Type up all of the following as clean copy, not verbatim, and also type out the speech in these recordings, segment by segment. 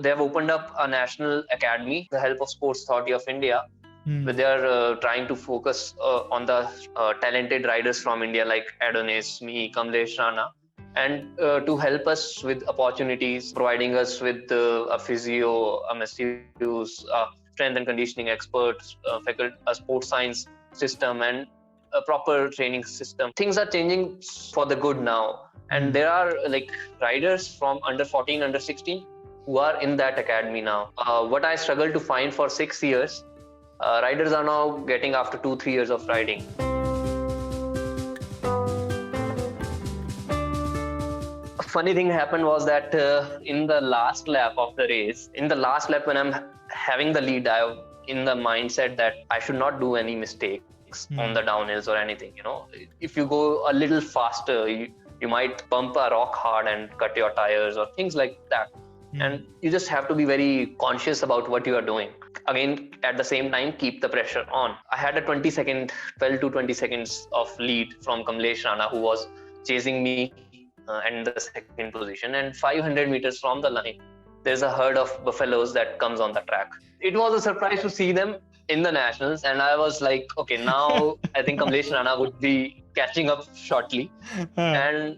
they have opened up a national academy with the help of Sports Authority of India, where they are trying to focus on the talented riders from India like Adonis, me, Kamlesh Rana, and to help us with opportunities, providing us with a physio, a masseuse, strength and conditioning experts, a sports science system, and a proper training system. Things are changing for the good now, and there are like riders from under 14, under 16 who are in that academy now. What I struggled to find for 6 years, riders are now getting after 2-3 years of riding. A funny thing happened was that in the last lap of the race, when I'm having the lead, I in the mindset that I should not do any mistakes on the downhills or anything. If you go a little faster, you might bump a rock hard and cut your tires or things like that. And you just have to be very conscious about what you are doing. Again, at the same time, keep the pressure on. I had a 12 to 20 seconds of lead from Kamlesh Rana, who was chasing me in the second position. And 500 meters from the line, there's a herd of buffaloes that comes on the track. It was a surprise to see them in the Nationals, and I was like, okay, now I think Kamlesh Rana would be catching up shortly. And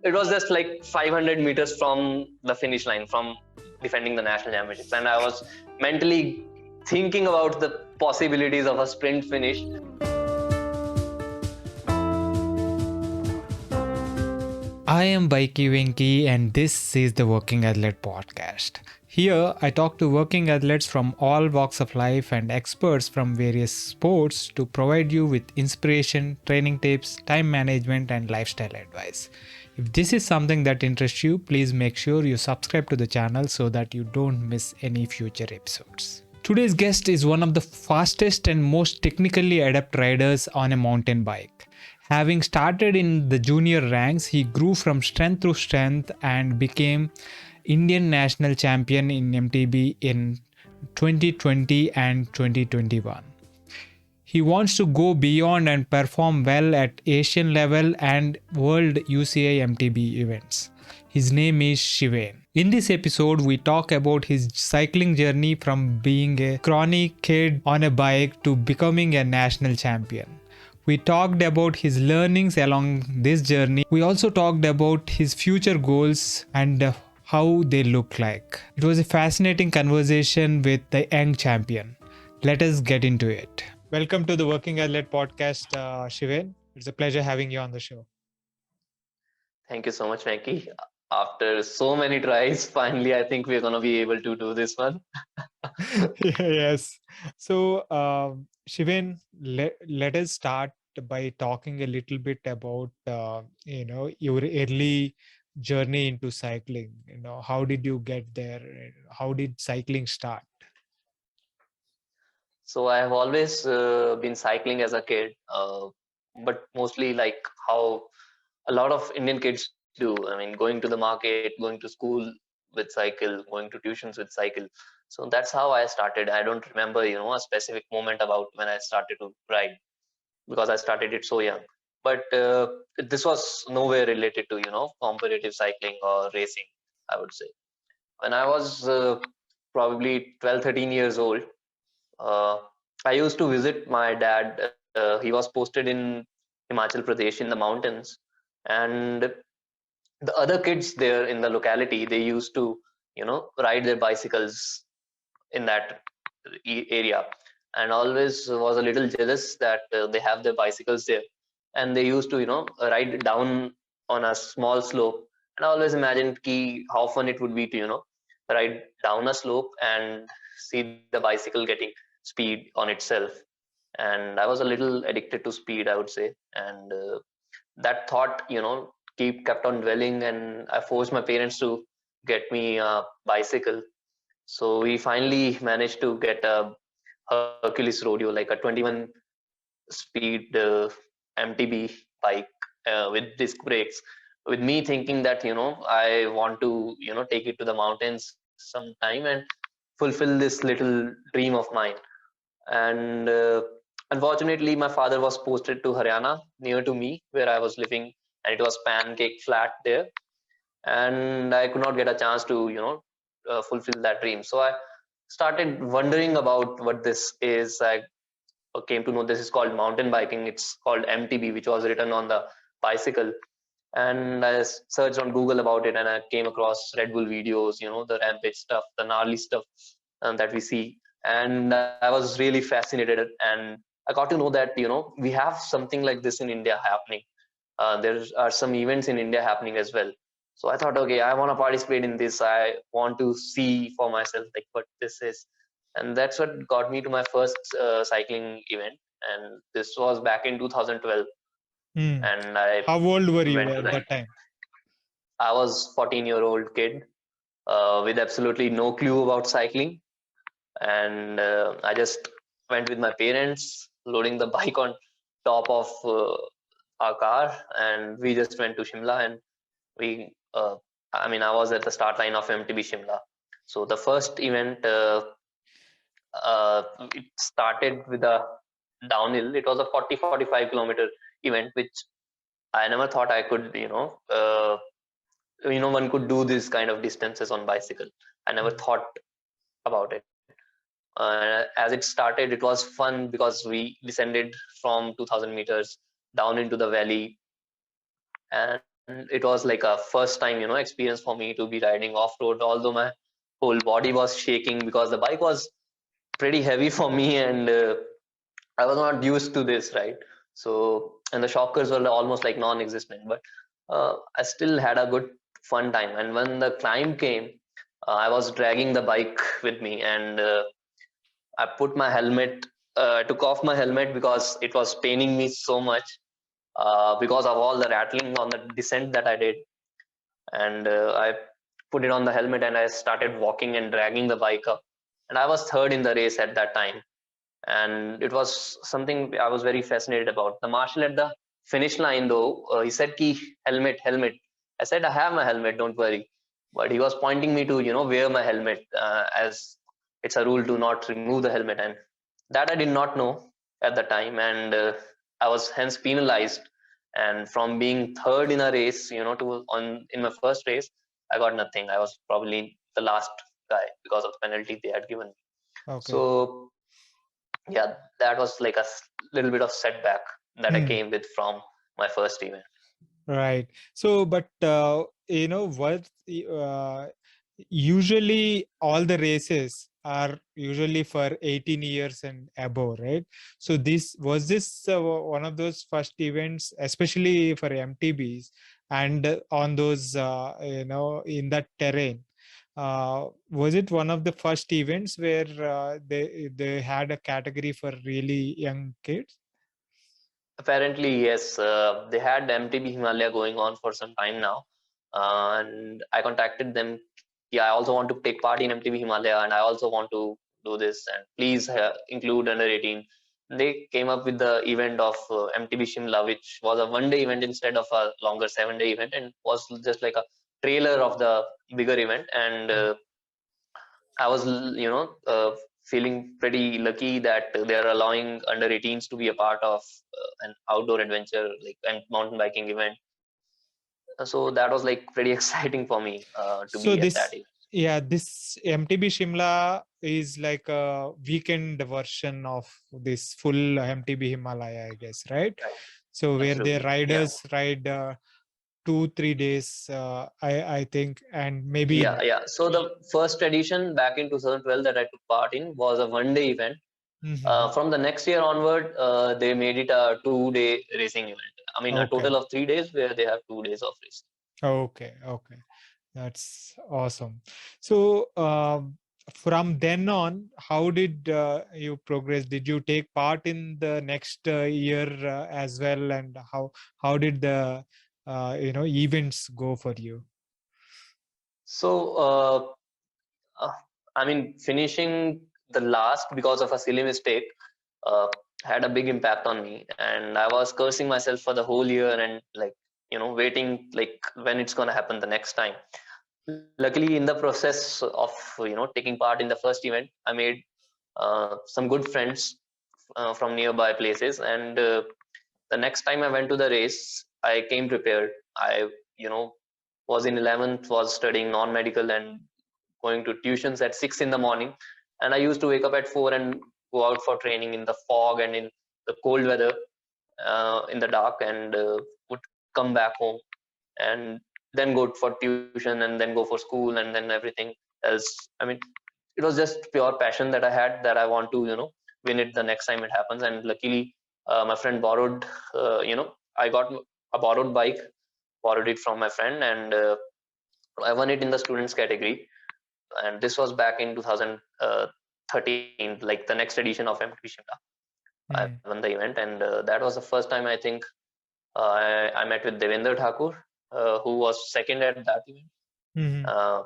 it was just like 500 meters from the finish line, from defending the national championships, and I was mentally thinking about the possibilities of a sprint finish. I am BikeyVenky and this is the Working Athlete Podcast. Here, I talk to working athletes from all walks of life and experts from various sports to provide you with inspiration, training tips, time management, and lifestyle advice. If this is something that interests you, please make sure you subscribe to the channel so that you don't miss any future episodes. Today's guest is one of the fastest and most technically adept riders on a mountain bike. Having started in the junior ranks, he grew from strength to strength and became Indian national champion in MTB in 2020 and 2021. He wants to go beyond and perform well at Asian level and World UCI MTB events. His name is Shiven. In this episode, we talk about his cycling journey from being a scrawny kid on a bike to becoming a national champion. We talked about his learnings along this journey. We also talked about his future goals and how they look like. It was a fascinating conversation with the young champion. Let us get into it. Welcome to the Working Athlete Podcast, Shiven. It's a pleasure having you on the show. Thank you so much, Venky. After so many tries, finally, I think we're going to be able to do this one. Yes. So, Shiven, let us start by talking a little bit about, your early journey into cycling. How did you get there? How did cycling start? So I have always been cycling as a kid, but mostly like how a lot of Indian kids do. I mean, going to the market, going to school with cycle, going to tuitions with cycle. So that's how I started. I don't remember, a specific moment about when I started to ride, because I started it so young. But this was nowhere related to, competitive cycling or racing, I would say. When I was probably 12, 13 years old, I used to visit my dad. He was posted in Himachal Pradesh in the mountains. And the other kids there in the locality, they used to, ride their bicycles in that area. And always was a little jealous that they have their bicycles there. And they used to, ride down on a small slope. And I always imagined how fun it would be to, ride down a slope and see the bicycle getting speed on itself. And I was a little addicted to speed, I would say. And that thought, kept on dwelling, and I forced my parents to get me a bicycle. So we finally managed to get a Hercules Rodeo, like a 21 speed MTB bike with disc brakes, with me thinking that, I want to, take it to the mountains sometime and fulfill this little dream of mine. And unfortunately, my father was posted to Haryana, near to me, where I was living, and it was pancake flat there. And I could not get a chance to, fulfill that dream. So I started wondering about what this is. I came to know this is called mountain biking. It's called MTB, which was written on the bicycle. And I searched on Google about it, and I came across Red Bull videos, the rampage stuff, the gnarly stuff that we see. And I was really fascinated, and I got to know that we have something like this in India happening. There are some events in India happening as well. So I thought, okay, I want to participate in this. I want to see for myself like what this is, and that's what got me to my first cycling event. And this was back in 2012, Hmm. and I How old were you went to at that. that time? I was 14-year-old kid with absolutely no clue about cycling, and I just went with my parents, loading the bike on top of our car, and we just went to Shimla, and we I was at the start line of MTB Shimla. So the first event, it started with a downhill. It was a 40-45 kilometer event, which I never thought I could, one could do this kind of distances on bicycle. I never Hmm. thought about it. As it started, it was fun because we descended from 2000 meters down into the valley, and it was like a first time experience for me to be riding off road, although my whole body was shaking because the bike was pretty heavy for me, and I was not used to this, right? So, and the shockers were almost like non-existent, but I still had a good fun time. And when the climb came, I was dragging the bike with me, and I put my helmet, took off my helmet because it was paining me so much because of all the rattling on the descent that I did. And I put it on the helmet, and I started walking and dragging the bike up. And I was third in the race at that time, and it was something I was very fascinated about. The marshal at the finish line, though, he said, "Ki helmet, helmet." I said, "I have my helmet, don't worry." But he was pointing me to, wear my helmet, as it's a rule to not remove the helmet, and that I did not know at the time, and I was hence penalized. And from being third in a race, to on in my first race, I got nothing. I was probably the last guy because of the penalty they had given me. Okay. So yeah, that was like a little bit of setback that I Hmm. came with from my first event. Right. So, but what? Usually, all the races are usually for 18 years and above, right? So, this one of those first events, especially for MTBs, and on those, in that terrain. Was it one of the first events where they had a category for really young kids? Apparently, yes, they had MTB Himalaya going on for some time now, and I contacted them. Yeah, I also want to take part in MTB Himalaya, and I also want to do this, and please include under 18. They came up with the event of MTB Shimla, which was a one-day event instead of a longer 7-day event, and was just like a trailer of the bigger event. And I was, feeling pretty lucky that they are allowing under 18s to be a part of an outdoor adventure like and mountain biking event. So that was like pretty exciting for me to So be at that this, event. yeah, this MTB Shimla is like a weekend version of this full MTB Himalaya, I guess, right? Right. So where the Absolutely. Yeah. riders ride 2-3 days, I think, and maybe. Yeah. Yeah. So the first edition back in 2012 that I took part in was a one-day event. Mhm. From the next year onward, they made it a 2-day racing event. I mean, a Okay, total of 3 days where they have 2 days of racing. okay. That's awesome. So, from then on, how did you progress? Did you take part in the next year as well? And how did the events go for you? So, uh, finishing the last because of a silly mistake uh, had a big impact on me, and I was cursing myself for the whole year, and like waiting like when it's gonna happen the next time. Luckily, in the process of taking part in the first event, I made some good friends from nearby places, and the next time I went to the race, I came prepared. I you know was in 11th, was studying non-medical, and going to tuitions at 6 in the morning, and I used to wake up at 4 and go out for training in the fog and in the cold weather, in the dark, and would come back home and then go for tuition and then go for school and then everything else. I mean, it was just pure passion that I had, that I want to, win it the next time it happens. And luckily, my friend borrowed, I got a borrowed bike, borrowed it from my friend, and I won it in the students category. And this was back in 2013, like the next edition of MTB Shimla. I won the event, and that was the first time, I think, I met with Devendra Thakur, who was second at that event. Uh,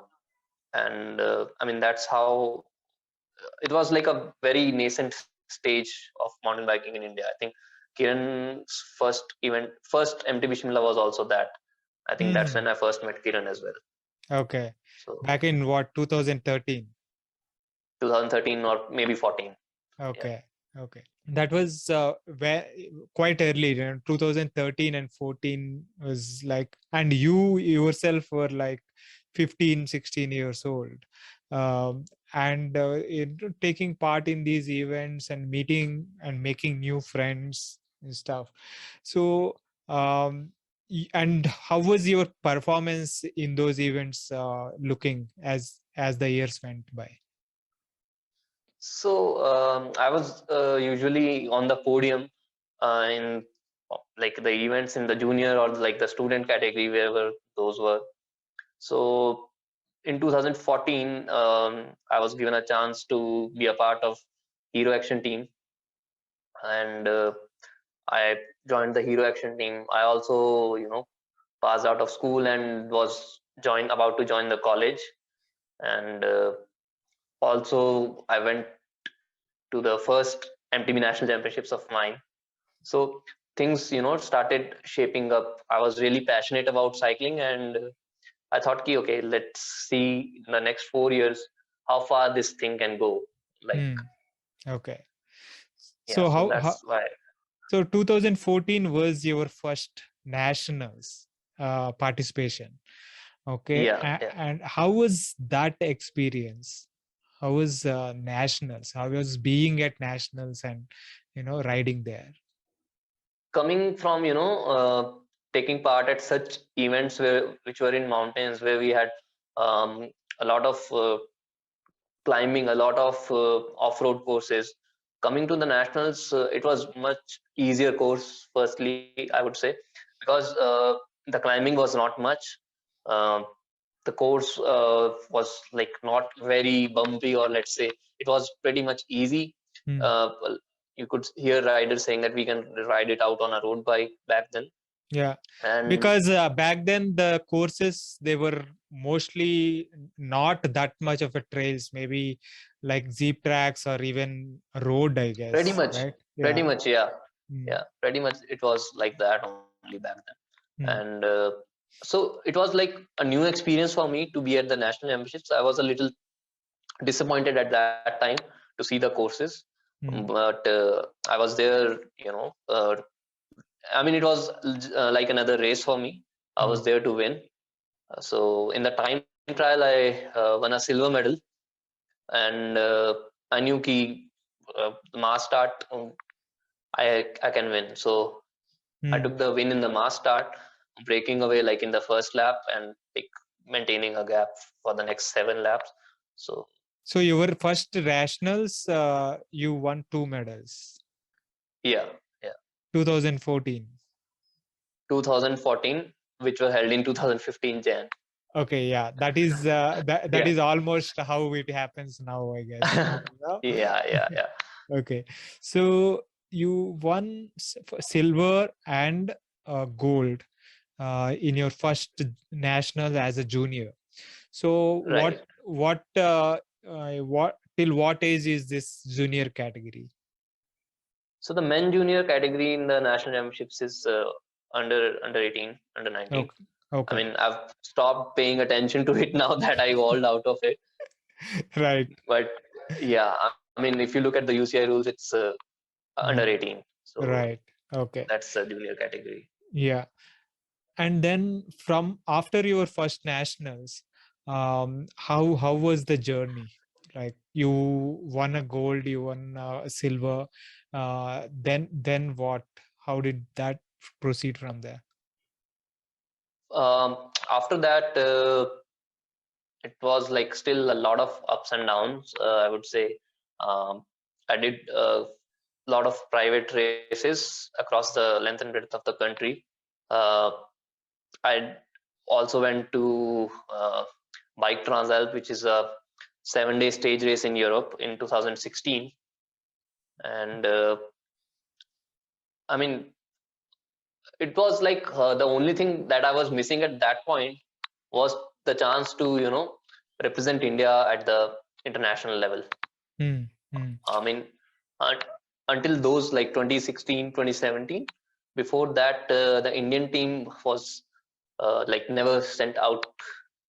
and I mean, that's how it was, like a very nascent stage of mountain biking in India. I think Kiran's first MTB Shimla was also that. I think that's when I first met Kiran as well. Okay. So Back in what, 2013? 2013 or maybe 14. Okay. Yeah. Okay. That was quite early, 2013 and 14 was like, and you yourself were like 15, 16 years old. And taking part in these events and meeting and making new friends and stuff. So, and how was your performance in those events looking as the years went by? So I was usually on the podium in like the events in the junior or like the student category, wherever those were. So in 2014, I was given a chance to be a part of Hero Action team, and I joined the Hero Action team. I also, passed out of school and was about to join the college, and also I went to the first MTB National Championships of mine. So things, started shaping up. I was really passionate about cycling, and I thought, okay, let's see in the next 4 years how far this thing can go. Like, okay. yeah, so that's why. So 2014 was your first nationals participation. Okay. Yeah. And how was that experience? How was nationals? How was being at nationals and, riding there? Coming from, taking part at such events which were in mountains, where we had a lot of climbing, a lot of off-road courses. Coming to the nationals, it was much easier course. Firstly, I would say, because the climbing was not much. Uh, the course was like not very bumpy, or let's say it was pretty much easy. Well, you could hear riders saying that we can ride it out on a road bike back then. Yeah, And because back then the courses, they were mostly not that much of a trails, maybe like jeep tracks or even road, I guess. pretty much, Right? pretty Yeah. much, yeah, pretty much it was like that only back then. And so it was like a new experience for me to be at the national championships. I was a little disappointed at that time to see the courses, but I was there, I mean, it was like another race for me. I was there to win. So in the time trial, I won a silver medal, and I knew the mass start, I can win. So I took the win in the mass start, breaking away like in the first lap, and like maintaining a gap for the next 7 laps. So your first nationals, you won 2 medals. Yeah. 2014. 2014, which was held in 2015 Jan. Okay, yeah, that is that is almost how it happens now, I guess. Yeah. Okay, so you won silver and gold in your first national as a junior. So Right. what till what age is this junior category? So the men junior category in the national championships is under 18, under 19. Okay. I mean, I've stopped paying attention to it now that I evolved out of it. Right. But yeah, I mean, if you look at the UCI rules, it's under 18. So right. Okay. that's a junior category. Yeah. And then from after your first nationals, How was the journey? Like, you won a gold, you won a silver. Then what? How did that proceed from there? After that, it was like still a lot of ups and downs. I would say um, I did a lot of private races across the length and breadth of the country. Uh, I also went to Bike TransAlp, which is a 7-day stage race in Europe in 2016. And I mean, it was like the only thing that I was missing at that point was the chance to, represent India at the international level. Hmm. Hmm. I mean, un- until those like 2016, 2017, before that, the Indian team was like never sent out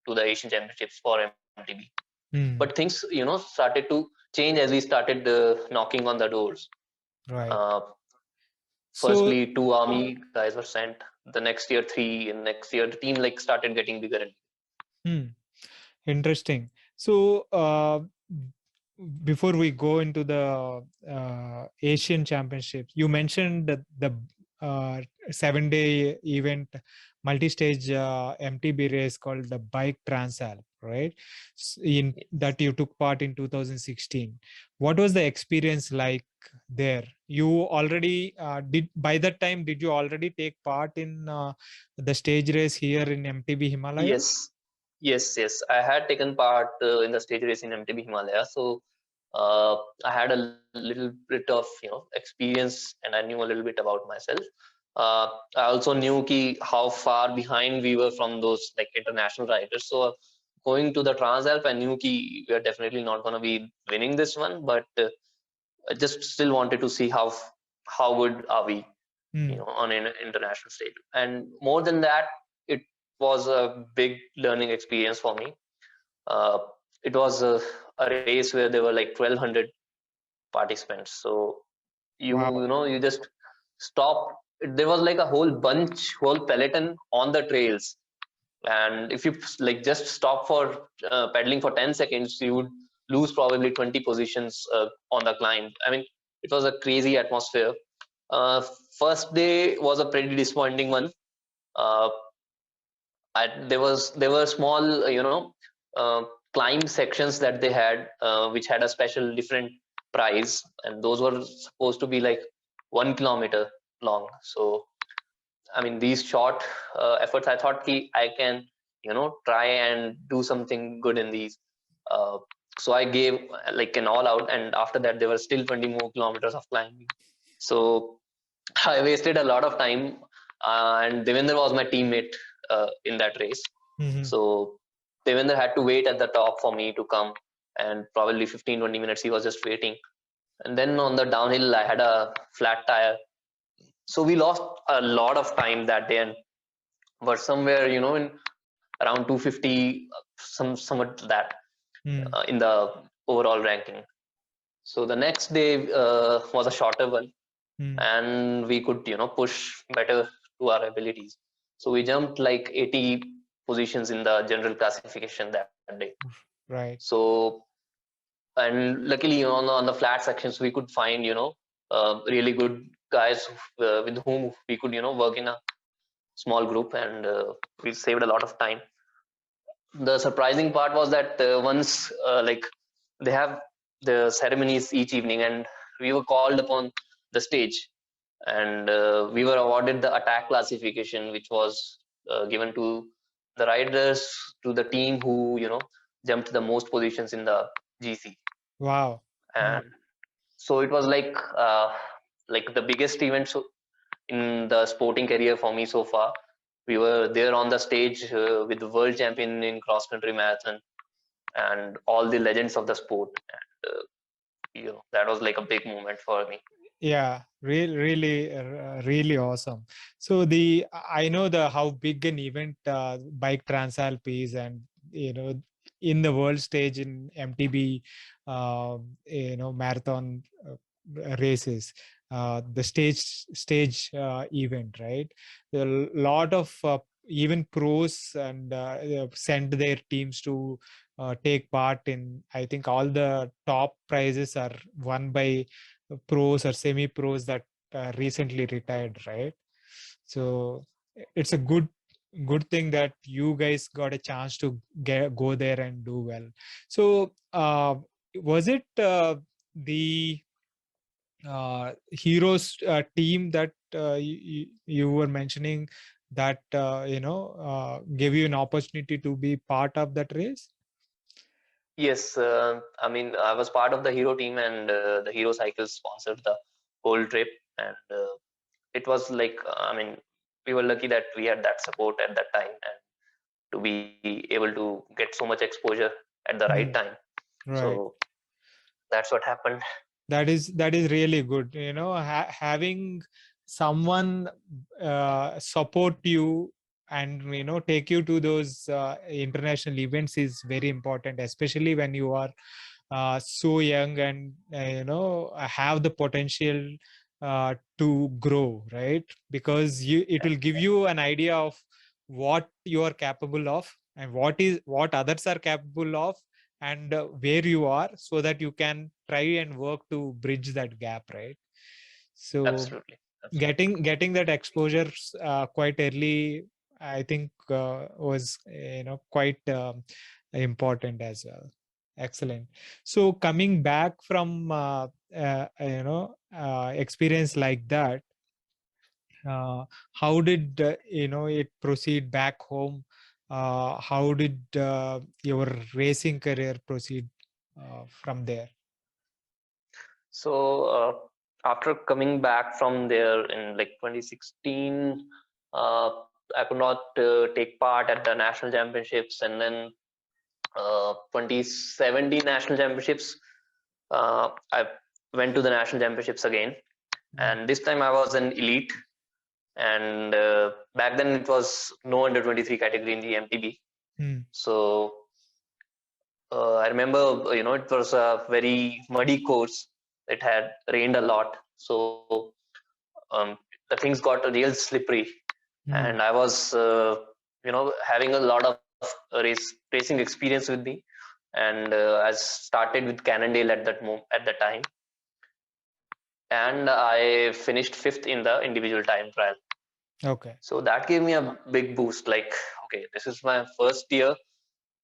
to the Asian Championships for MTB. But Hmm. things, started to change as we started knocking on the doors. Right. Uh, So, Firstly, 2 army guys were sent. The next year, three. And next year, the team like started getting bigger and hmm. Interesting. So, before we go into the Asian Championships, you mentioned that the 7-day event, multi-stage MTB race called the Bike TransAlp, right? In bigger. that you took part in 2016. What was the experience like there? You already did by that time. Did you already take part in the stage race here in MTB Himalayas? Yes, yes. I had taken part in the stage race in MTB Himalaya, so I had a little bit of experience, and I knew a little bit about myself. I also knew how far behind we were from those like international riders. So going to the Transalp, I knew we are definitely not going to be winning this one, but I just still wanted to see how good are we, Hmm. on an international stage. And more than that, it was a big learning experience for me. uh, it was a race where there were like 1200 participants, so Wow. you just stop. There was like a whole peloton on the trails, and if you like just stop for pedaling for 10 seconds, you would lose probably 20 positions on the climb. I mean, it was a crazy atmosphere. uh, First day was a pretty disappointing one. uh, there were small uh, climb sections that they had, which had a special different price, and those were supposed to be like 1 kilometer long. So I mean, these short efforts, I thought I can, try and do something good in these. Uh, so I gave like an all out, and after that, there were still 20 more kilometers of climbing. So I wasted a lot of time, and Devendra was my teammate in that race. Mhm. So Devendra had to wait at the top for me to come, and probably 15-20 minutes he was just waiting. And then on the downhill, I had a flat tire, so we lost a lot of time that day, and were somewhere in around 250, somewhat that Mm, in the overall ranking. So the next day was a shorter one, mm. and we could push better to our abilities. So we jumped like 80 positions in the general classification that day. Right. So, and luckily on the flat sections we could find really good guys with whom we could work in a small group, and we saved a lot of time. The surprising part was that once like they have the ceremonies each evening, and we were called upon the stage, and we were awarded the attack classification, which was given to the riders, to the team who jumped the most positions in the GC. Wow. Mm, And so it was like the biggest event in the sporting career for me so far. We were there on the stage with the world champion in cross country marathon and all the legends of the sport. And that was like a big moment for me. yeah, really awesome. So the I know the how big an event Bike Transalp is, and in the world stage in MTB, marathon races, the stage event, right? There are a lot of even pros and send their teams to take part in. I think all the top prizes are won by pros or semi pros that recently retired, right? So it's a good thing that you guys got a chance to go there and do well. So was it the heroes team that you were mentioning that gave you an opportunity to be part of that race? Yes, I mean, I was part of the hero team, and the hero cycle sponsored the whole trip. And it was like, I mean, we were lucky that we had that support at that time, and to be able to get so much exposure at the right Hmm. time. Right. So that's what happened. That is really good, having someone support you and take you to those international events is very important, especially when you are so young and have the potential to grow, right? Because it will give you an idea of what you are capable of and what others are capable of, and where you are, so that you can try and work to bridge that gap, right? So Absolutely. getting that exposure quite early, I think was quite important as well. Excellent. So coming back from experience like that, uh, how did it proceed back home? How did your racing career proceed from there? So after coming back from there in like 2016, I could not take part at the national championships, and then 2017 national championships, I went to the national championships again, Mm. and this time I was an elite. And back then it was no under 23 category in the MTB. Mm. So I remember, it was a very muddy course. It had rained a lot, so um, the things got real slippery, and Mm. I was, having a lot of racing experience with me, and I started with Cannondale at the time, and I finished fifth in the individual time trial. Okay. So that gave me a big boost. Like, okay, this is my first year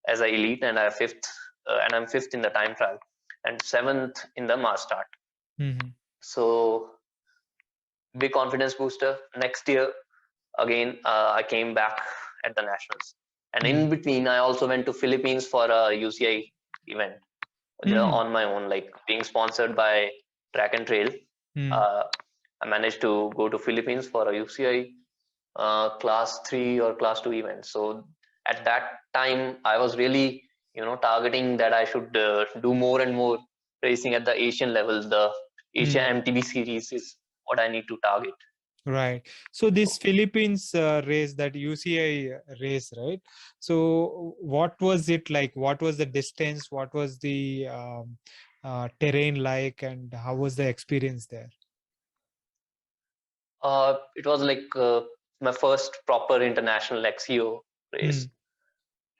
as a elite, and I'm fifth in the time trial, and seventh in the mass start. Mm-hmm. So big confidence booster. Next year, again, I came back at the nationals, and in Mm. between, I also went to Philippines for a UCI event, Mm. on my own, like being sponsored by Track and Trail. Mm. Uh, I managed to go to Philippines for a UCI class 3 or class 2 event. So at that time, I was really, targeting that I should do more and more racing at the Asian level. The Asia Mm. MTB series is what I need to target. Right. So this So Philippines race, that UCI race, right? So what was it like? What was the distance? What was the terrain like, and how was the experience there? it was like my first proper international XCO race.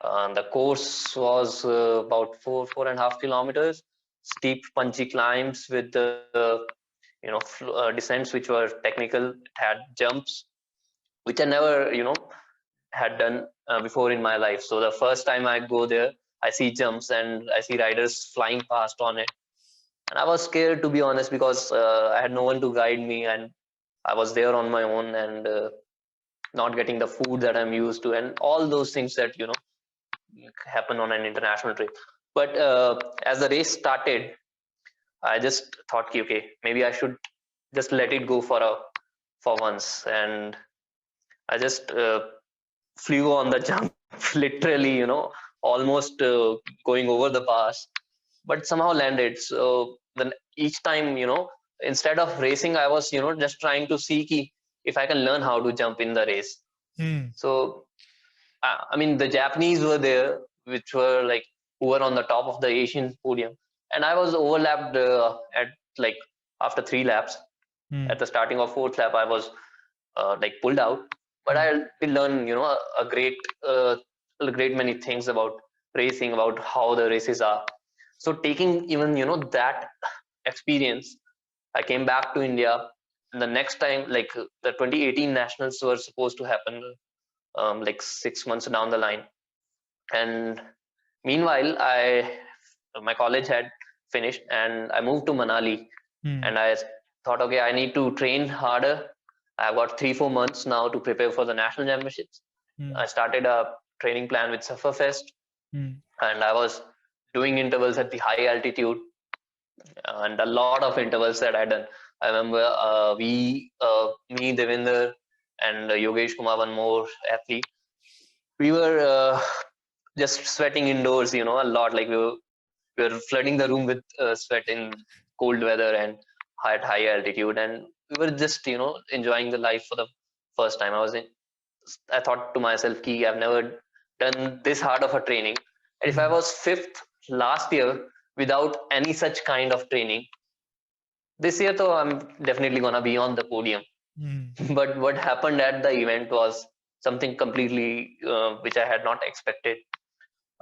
Mm. The course was about 4.5 kilometers, steep, punchy climbs with descents which were technical. It had jumps, which I never had done before in my life. So the first time I go there, I see jumps and I see riders flying past on it, and I was scared, to be honest, because I had no one to guide me, and I was there on my own, and not getting the food that I'm used to, and all those things that happen on an international trip. But as the race started, I just thought, okay, maybe I should just let it go for once, and I just flew on the jump, literally, almost going over the pass, but somehow landed. So then each time, instead of racing, I was, just trying to see if I can learn how to jump in the race. Mm. So I mean, the Japanese were there, which were like who were on the top of the Asian podium, and I was overlapped at like after 3 laps. At Mm. the starting of fourth lap, I was like pulled out, but I did learn, a great many things about racing, about how the races are. So taking even, that experience, I came back to India. And the next time, like the 2018 nationals were supposed to happen, like 6 months down the line. And meanwhile, my college had finished, and I moved to Manali. And I thought, okay, I need to train harder. I've got 3-4 months now to prepare for the national championships. I started a training plan with Sufferfest, and I was doing intervals at the high altitude, and a lot of intervals that I done. I remember me, Devinder, and Yogesh Kumar, one more athlete. We were just sweating indoors, a lot. Like we were flooding the room with sweat in cold weather and at high altitude, and we were just, enjoying the life for the first time. I thought to myself, "Ki, I've never done this hard of a training. And if I was fifth last year without any such kind of training, this year, though, I'm definitely gonna be on the podium." But what happened at the event was something completely which I had not expected.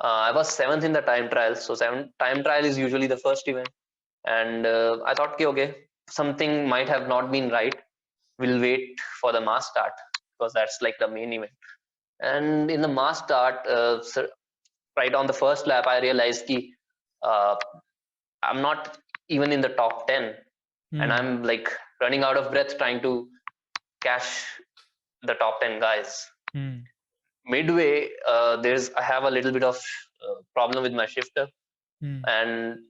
I was seventh in the time trial. So time trial is usually the first event, and I thought, okay, something might have not been right. We'll wait for the mass start because that's like the main event. And in the mass start, right on the first lap, I realized ki, uh, I'm not even in the top 10, and I'm like running out of breath trying to catch the top 10 guys. Midway, I have a little bit of problem with my shifter, and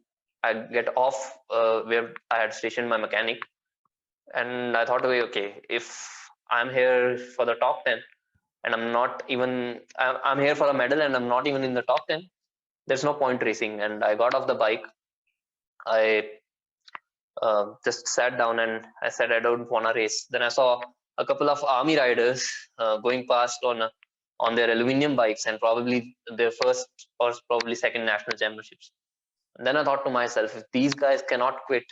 I get off where I had stationed my mechanic, and I thought, okay, if I'm here for the top 10 and I'm here for a medal and I'm not even in the top 10, there's no point racing. And I got off the bike. I just sat down and I said, I don't want to race. Then I saw a couple of army riders going past on their aluminium bikes, and probably their first or probably second national championships. And then I thought to myself, if these guys cannot quit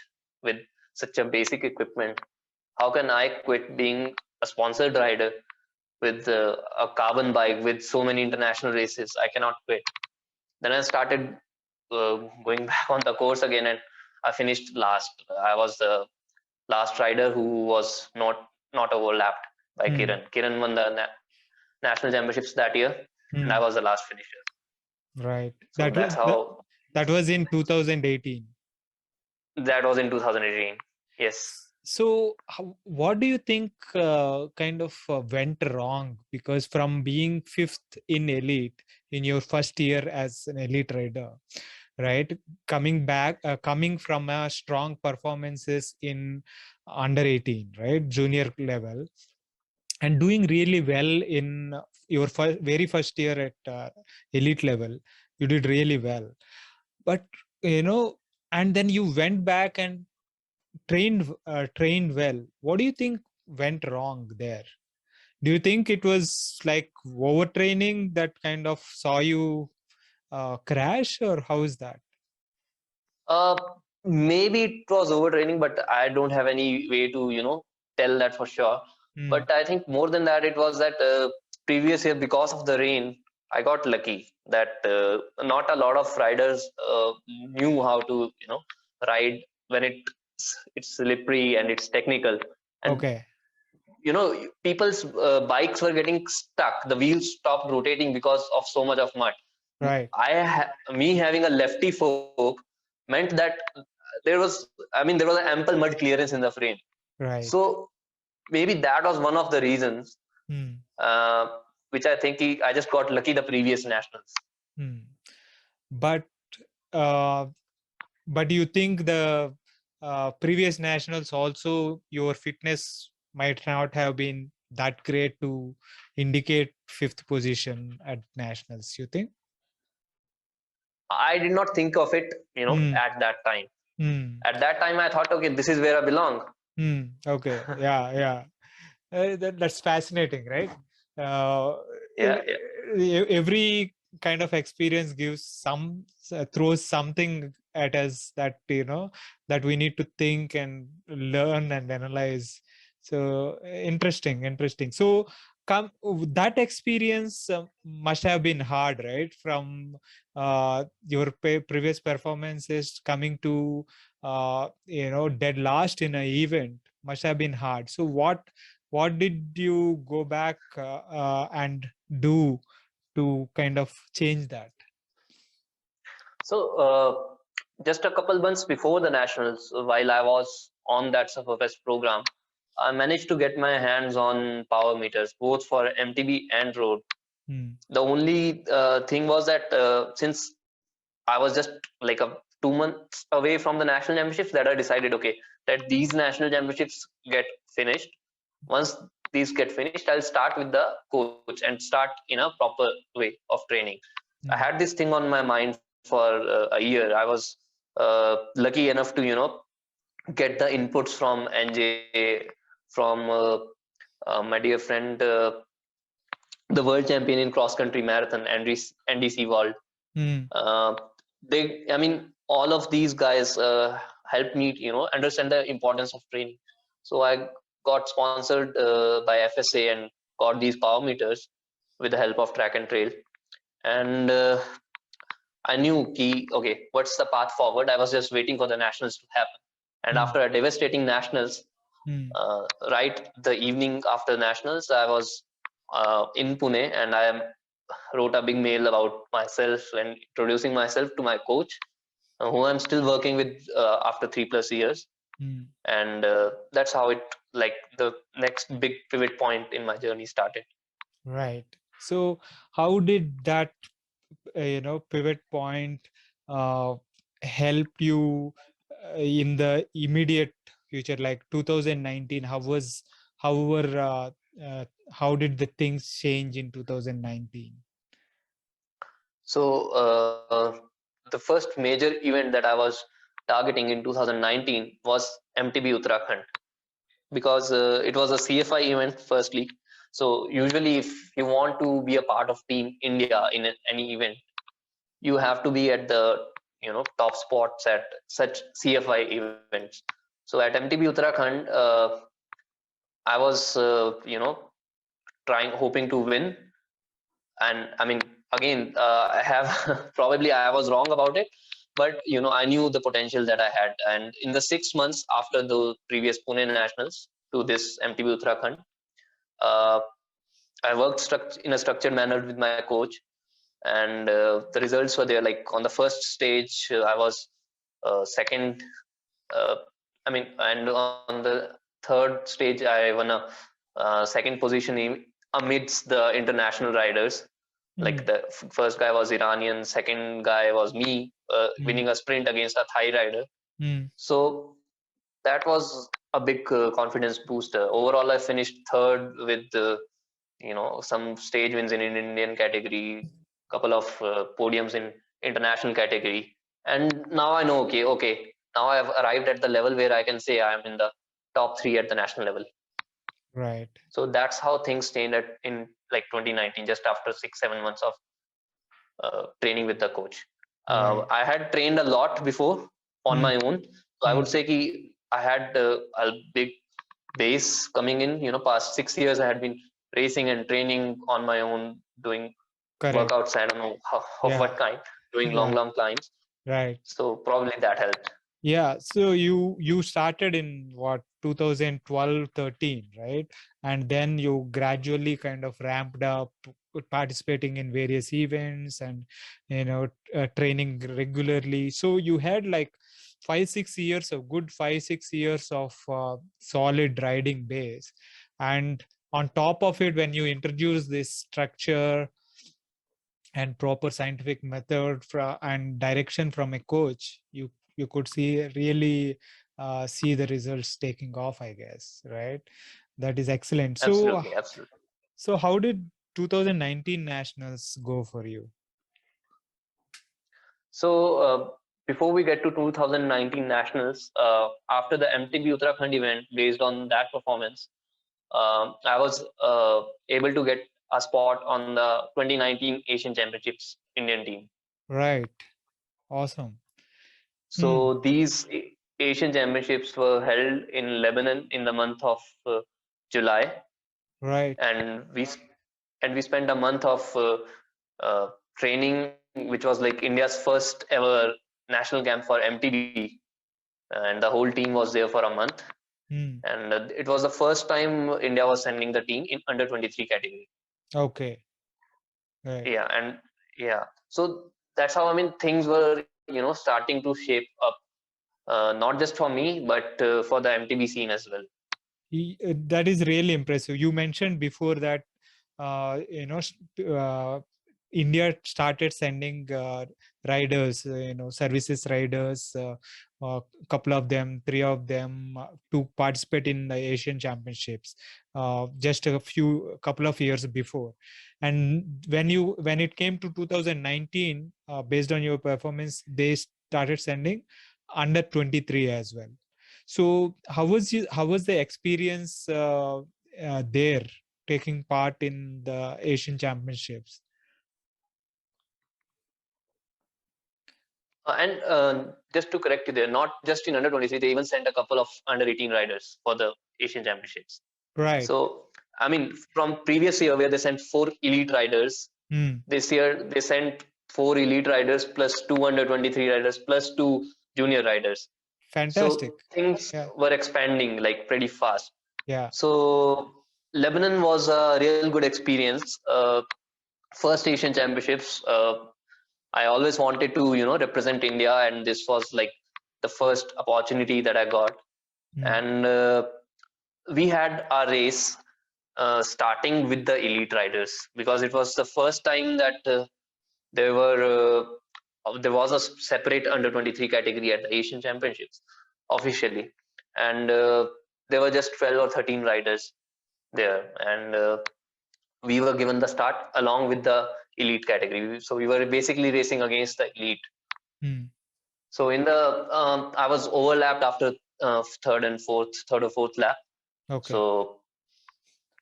with such a basic equipment, how can I quit being a sponsored rider with a carbon bike with so many international races? I cannot quit. Then I started going back on the course again, and I finished last. I was the last rider who was not overlapped by Kiran. Kiran won the national championships that year, and I was the last finisher. Right. So that's how. That was in 2018. That was in 2018. Yes. So, what do you think kind of went wrong? Because from being fifth in elite in your first year as an elite rider, right, coming from a strong performances in under 18, right, junior level, and doing really well in your very first year at elite level, you did really well. But and then you went back and trained well. What do you think went wrong there? Do you think it was like overtraining that kind of saw you crash, or how is that? Uh, Maybe it was overtraining, but I don't have any way to tell that for sure. But I think more than that, it was that previous year, because of the rain, I got lucky that not a lot of riders knew how to ride when it's slippery and it's technical. And Okay. people's bikes were getting stuck. The wheels stopped rotating because of so much of mud. Right. Me having a lefty fork meant that there was an ample mud clearance in the frame. Right. So maybe that was one of the reasons, which I think I just got lucky the previous nationals. But do you think the previous nationals also, your fitness might not have been that great to indicate fifth position at nationals, you think? I did not think of it, at that time. At that time, I thought, okay, this is where I belong. Okay. Yeah. That's fascinating, right? Yeah. Every kind of experience throws something at us that that we need to think and learn and analyze. So interesting. So That experience must have been hard, right? From your previous performances coming to dead last in an event must have been hard. So what did you go back and do to kind of change that? So, just a couple months before the nationals, while I was on that Sufferfest program, I managed to get my hands on power meters, both for MTB and road. Hmm. The only thing was that since I was just like 2 months away from the national championships, that I decided, okay, that these national championships get finished. Once these get finished, I'll start with the coach and start in a proper way of training. I Hmm. had this thing on my mind for a year. I was lucky enough to get the inputs from NJ, from my dear friend, the world champion in cross country marathon, Andy Seawald. Hmm. Uh, I mean, all of these guys helped me, understand the importance of training. So I got sponsored by FSA and got these power meters with the help of track and trail. And I knew okay, what's the path forward? I was just waiting for the nationals to happen. And Hmm. after a devastating nationals, Hmm. right the evening after nationals, I was in Pune, and I wrote a big mail about myself and introducing myself to my coach, who I'm still working with after 3+ years. Hmm. And that's how it, like, the next big pivot point in my journey started. Right. So how did that pivot point uh, help you in the immediate future, like 2019? How did the things change in 2019? So the first major event that I was targeting in 2019 was MTB Uttarakhand, because it was a CFI event firstly. So usually if you want to be a part of Team India in any event, you have to be at the top spots at such CFI events. So at MTB Uttarakhand, I was trying, hoping to win. And I mean, again, I have probably I was wrong about it, but I knew the potential that I had. And in the 6 months after the previous Pune Nationals to this MTB Uttarakhand, uh, I worked in a structured manner with my coach, and the results were there. Like on the first stage, I was second. Uh, I mean, and on the third stage, I won a second position amidst the international riders. Like Mm, the first guy was Iranian, second guy was me, mm, winning a sprint against a Thai rider. mm, So that was a big confidence booster. Overall, I finished third with some stage wins in Indian category, couple of podiums in international category, and now I know, okay, now I've arrived at the level where I can say I'm in the top three at the national level. right. So that's how things changed in like 2019, just after 6-7 months of training with the coach. Right. I had trained a lot before on Mm, my own, so I would mm, say I had a big base coming in. Past 6 years I had been racing and training on my own, doing correct. workouts. I don't know of Yeah. what kind, doing Yeah. long climbs. Right. So probably that helped. Yeah, so you started in what, 2012, 13, right? And then you gradually kind of ramped up, participating in various events and training regularly. So you had like 5 6 years of good 5 6 years of solid riding base, and on top of it, when you introduce this structure and proper scientific method and direction from a coach, you could see the results taking off, I guess, right? That is excellent. So Absolutely, absolutely. so how did 2019 nationals go for you? So before we get to 2019 nationals, after the MTB Uttarakhand event, based on that performance, I was able to get a spot on the 2019 Asian Championships Indian team. Right. Awesome. Hmm. So these Asian Championships were held in Lebanon in the month of July. Right. And we spent a month of training, which was like India's first ever national camp for MTB, and the whole team was there for a month. Hmm. And it was the first time India was sending the team in under 23 category. Okay. Right. Yeah, and yeah, so that's how, I mean, things were, starting to shape up, not just for me, but for the MTB scene as well. That is really impressive. You mentioned before that India started sending riders, services riders, a couple of them, three of them, to participate in the Asian Championships, just a couple of years before. And when it came to 2019, based on your performance, they started sending under 23 as well. So how was the experience there, taking part in the Asian Championships? And just to correct you there, not just in under 23, they even sent a couple of under 18 riders for the Asian Championships. Right. So, I mean, from previous year where they sent four elite riders, Hmm. this year they sent four elite riders plus two under 23 riders plus two junior riders. Fantastic. So things Yeah. were expanding like pretty fast. Yeah. So Lebanon was a real good experience. First Asian Championships. I always wanted to, represent India, and this was like the first opportunity that I got. Hmm. And we had our race starting with the elite riders, because it was the first time that there were there was a separate under 23 category at the Asian Championships officially, and there were just 12 or 13 riders there, and we were given the start along with the elite category. So we were basically racing against the elite. Hmm. So in the I was overlapped after third or fourth lap. Okay. So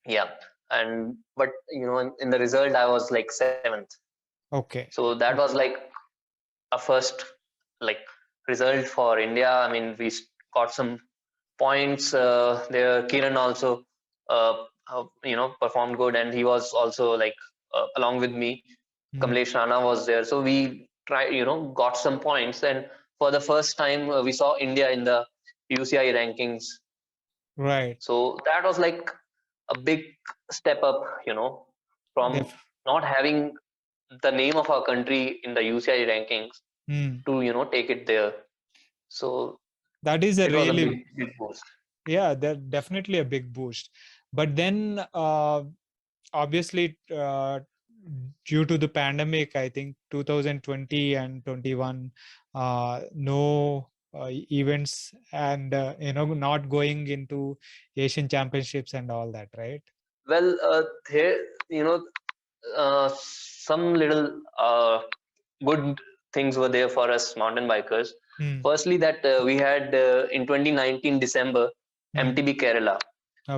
yeah, and but in the result I was like seventh. Okay. So that was Okay. like a first like result for India. I mean, we got some points there. Kiran also performed good, and he was also like along with me. Hmm. Kamlesh Rana was there, so we tried, got some points, and for the first time we saw India in the UCI rankings. Right. So that was like a big step up, from Def- not having the name of our country in the UCI rankings hmm. to take it there. So That is a it was a really, big boost. yeah, that definitely a big boost. But then obviously, due to the pandemic, I think 2020 and 21, no events, and not going into Asian Championships and all that, right? Well, there, some little good things were there for us mountain bikers. Hmm. Firstly, that we had in 2019 December Hmm. MTB Kerala.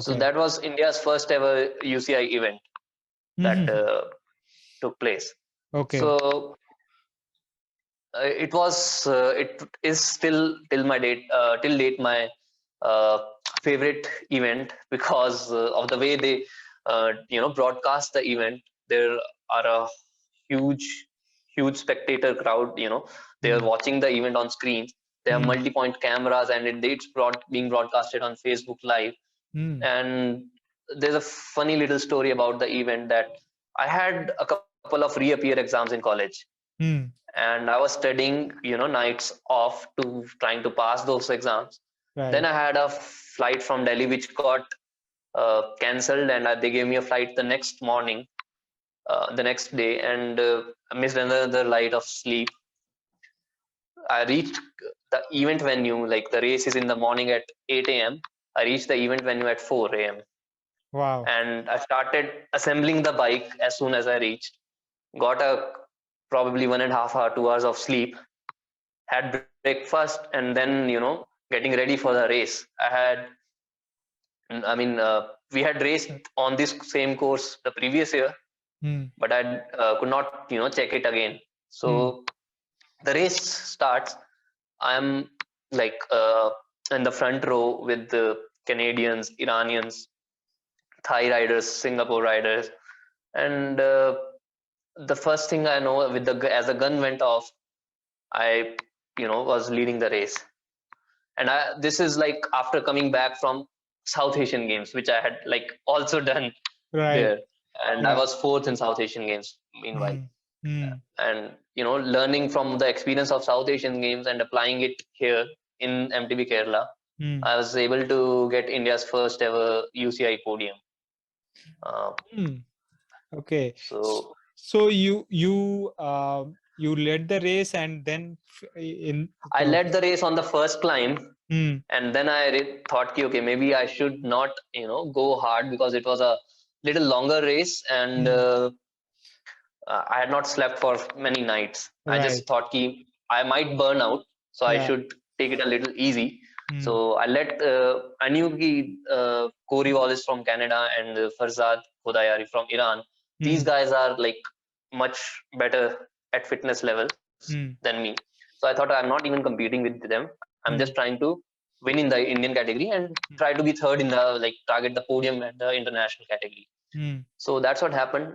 So Okay. that was India's first ever UCI event that Hmm. took place. Okay. So it is still till date my uh, favorite event, because of the way they broadcast the event. There are a huge huge spectator crowd. They are Hmm. watching the event on screens. They have Hmm. multi-point cameras, and being broadcasted on Facebook Live. Hmm. And there's a funny little story about the event, that I had a couple of reappear exams in college, Hmm. and I was studying, nights off to trying to pass those exams. Then Right. I had a flight from Delhi which got cancelled, and they gave me a flight the next morning, the next day, and I missed another light of sleep. I reached the event venue, like the race is in the morning at 8 a.m. I reached the event venue at 4 a.m. Wow. and I started assembling the bike as soon as I reached. Got a probably 1.5 hour, 2 hours of sleep, had breakfast, and then getting ready for the race. We had raced on this same course the previous year, Hmm. but I could not check it again. Hmm. So the race starts. I'm like in the front row with the Canadians, Iranians, Thai riders, Singapore riders, and the first thing I know, with as the gun went off, I was leading the race, and this is like after coming back from South Asian Games, which I had like also done Right. there, and I Yeah. was fourth in South Asian Games meanwhile. Mm. Mm. And learning from the experience of South Asian Games and applying it here in MTB Kerala, Mm. I was able to get India's first ever UCI podium. Uh, Mm. Okay. so So you led the race and then in I led the race on the first climb, Mm. and then I thought, okay, maybe I should not, go hard, because it was a little longer race, and Mm. I had not slept for many nights. I Right. just thought I might burn out, so I Yeah. should take it a little easy. Mm. So I knew Corey Wallace from Canada and Farzad Khodayari from Iran. These Mm. guys are like much better at fitness levels Mm. than me. So I thought, I'm not even competing with them. I'm just Mm. trying to win in the Indian category and try to be third in the, like, target the podium at the international category. Mm. So that's what happened.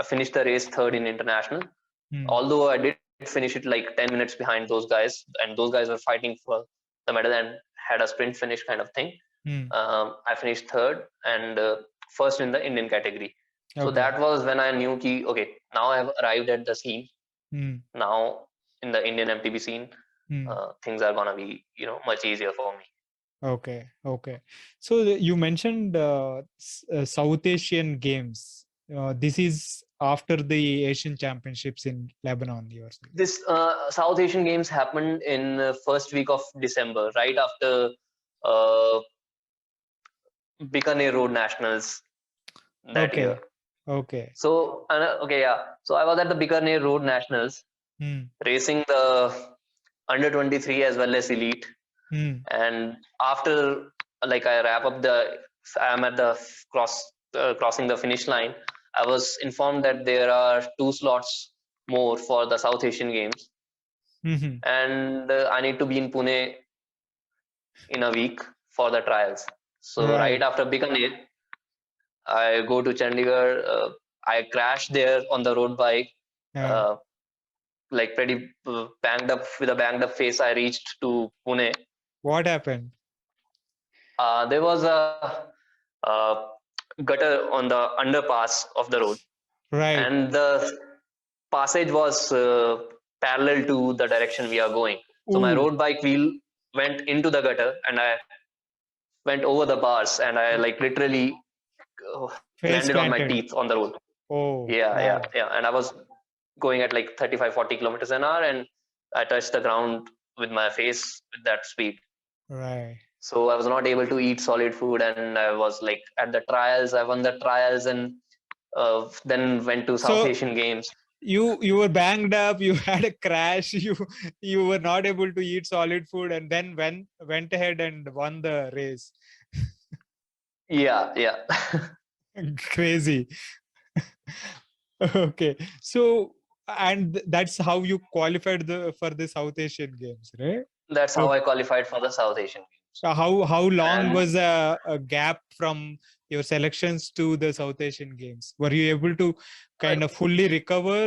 I finished the race third in international, Mm. although I did finish it like 10 minutes behind those guys, and those guys were fighting for the medal and had a sprint finish kind of thing. Mm. I finished third and first in the Indian category. So Okay. that was when I knew okay, now I have arrived at the scene. Mm. Now in the Indian MTB scene, Mm. things are gonna be much easier for me. Okay. Okay. So you mentioned South Asian Games. This is after the Asian Championships in Lebanon, you are saying. This South Asian Games happened in first week of December, right after uh, Bikaner Road Nationals that Okay. year. Okay. So okay, yeah. So I was at the Bikaner Road Nationals, Mm. racing the under 23 as well as elite. Mm. And after, like, I'm at the crossing the finish line. I was informed that there are 2 slots more for the South Asian Games, Mm-hmm. and I need to be in Pune in a week for the trials. So Right. right after Bikaner, I go to Chandigarh. I crashed there on the road bike, Yeah. uh, like pretty banged up, with a banged up face. I reached to Pune. What happened? There was a gutter on the underpass of the road, Right. and the passage was parallel to the direction we are going. So my Ooh. road bike wheel went into the gutter, and I went over the bars, and I like literally landed Face on my planted. teeth on the road. Oh, Yeah, wow. and I was going at like 35-40 kilometers an hour, and I touched the ground with my face with that speed. Right. So I was not able to eat solid food, and I was like, at the trials, I won the trials, and then went to South So Asian Games. you were banged up, you had a crash, you were not able to eat solid food, and then went ahead and won the race. Yeah. Crazy. Okay. So and that's how you qualified for the South Asian Games, right? That's how So I qualified for the South Asian Games. how long And was a gap from your selections to the South Asian Games? Were you able to kind of fully recover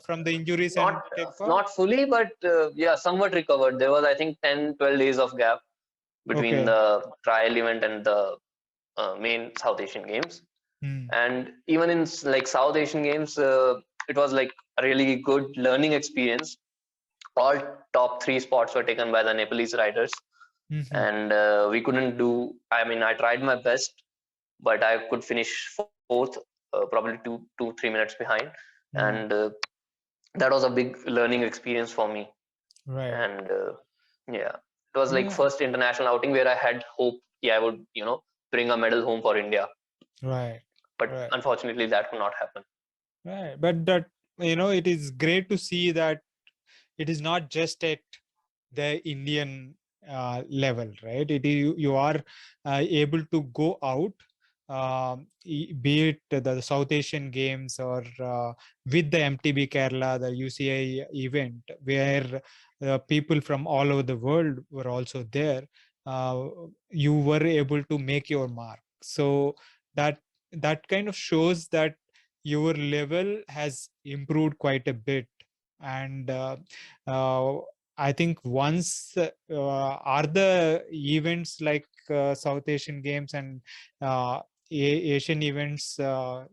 from the injuries and not take part? not fully, but yeah, somewhat recovered. There was, I think, 10-12 days of gap between Okay. the trial event and the main South Asian Games. Hmm. And even in like South Asian Games, it was like a really good learning experience. All top 3 spots were taken by the Nepalese riders, Mhm. and we couldn't do. I mean, I tried my best, but I could finish fourth, probably 2-3 minutes behind, and Hmm. that was a big learning experience for me. Right. And yeah, it was like Yeah. first international outing where I had hope, yeah, I would bring a medal home for India, Right. but Right. unfortunately that could not happen. Right. But that it is great to see that it is not just at the Indian level, right? It is you are able to go out, be it the South Asian Games or with the MTB Kerala, the UCI event, where people from all over the world were also there. You were able to make your mark, So that that kind of shows that your level has improved quite a bit. And uh, I think once are the events like South Asian Games and uh, Asian events uh,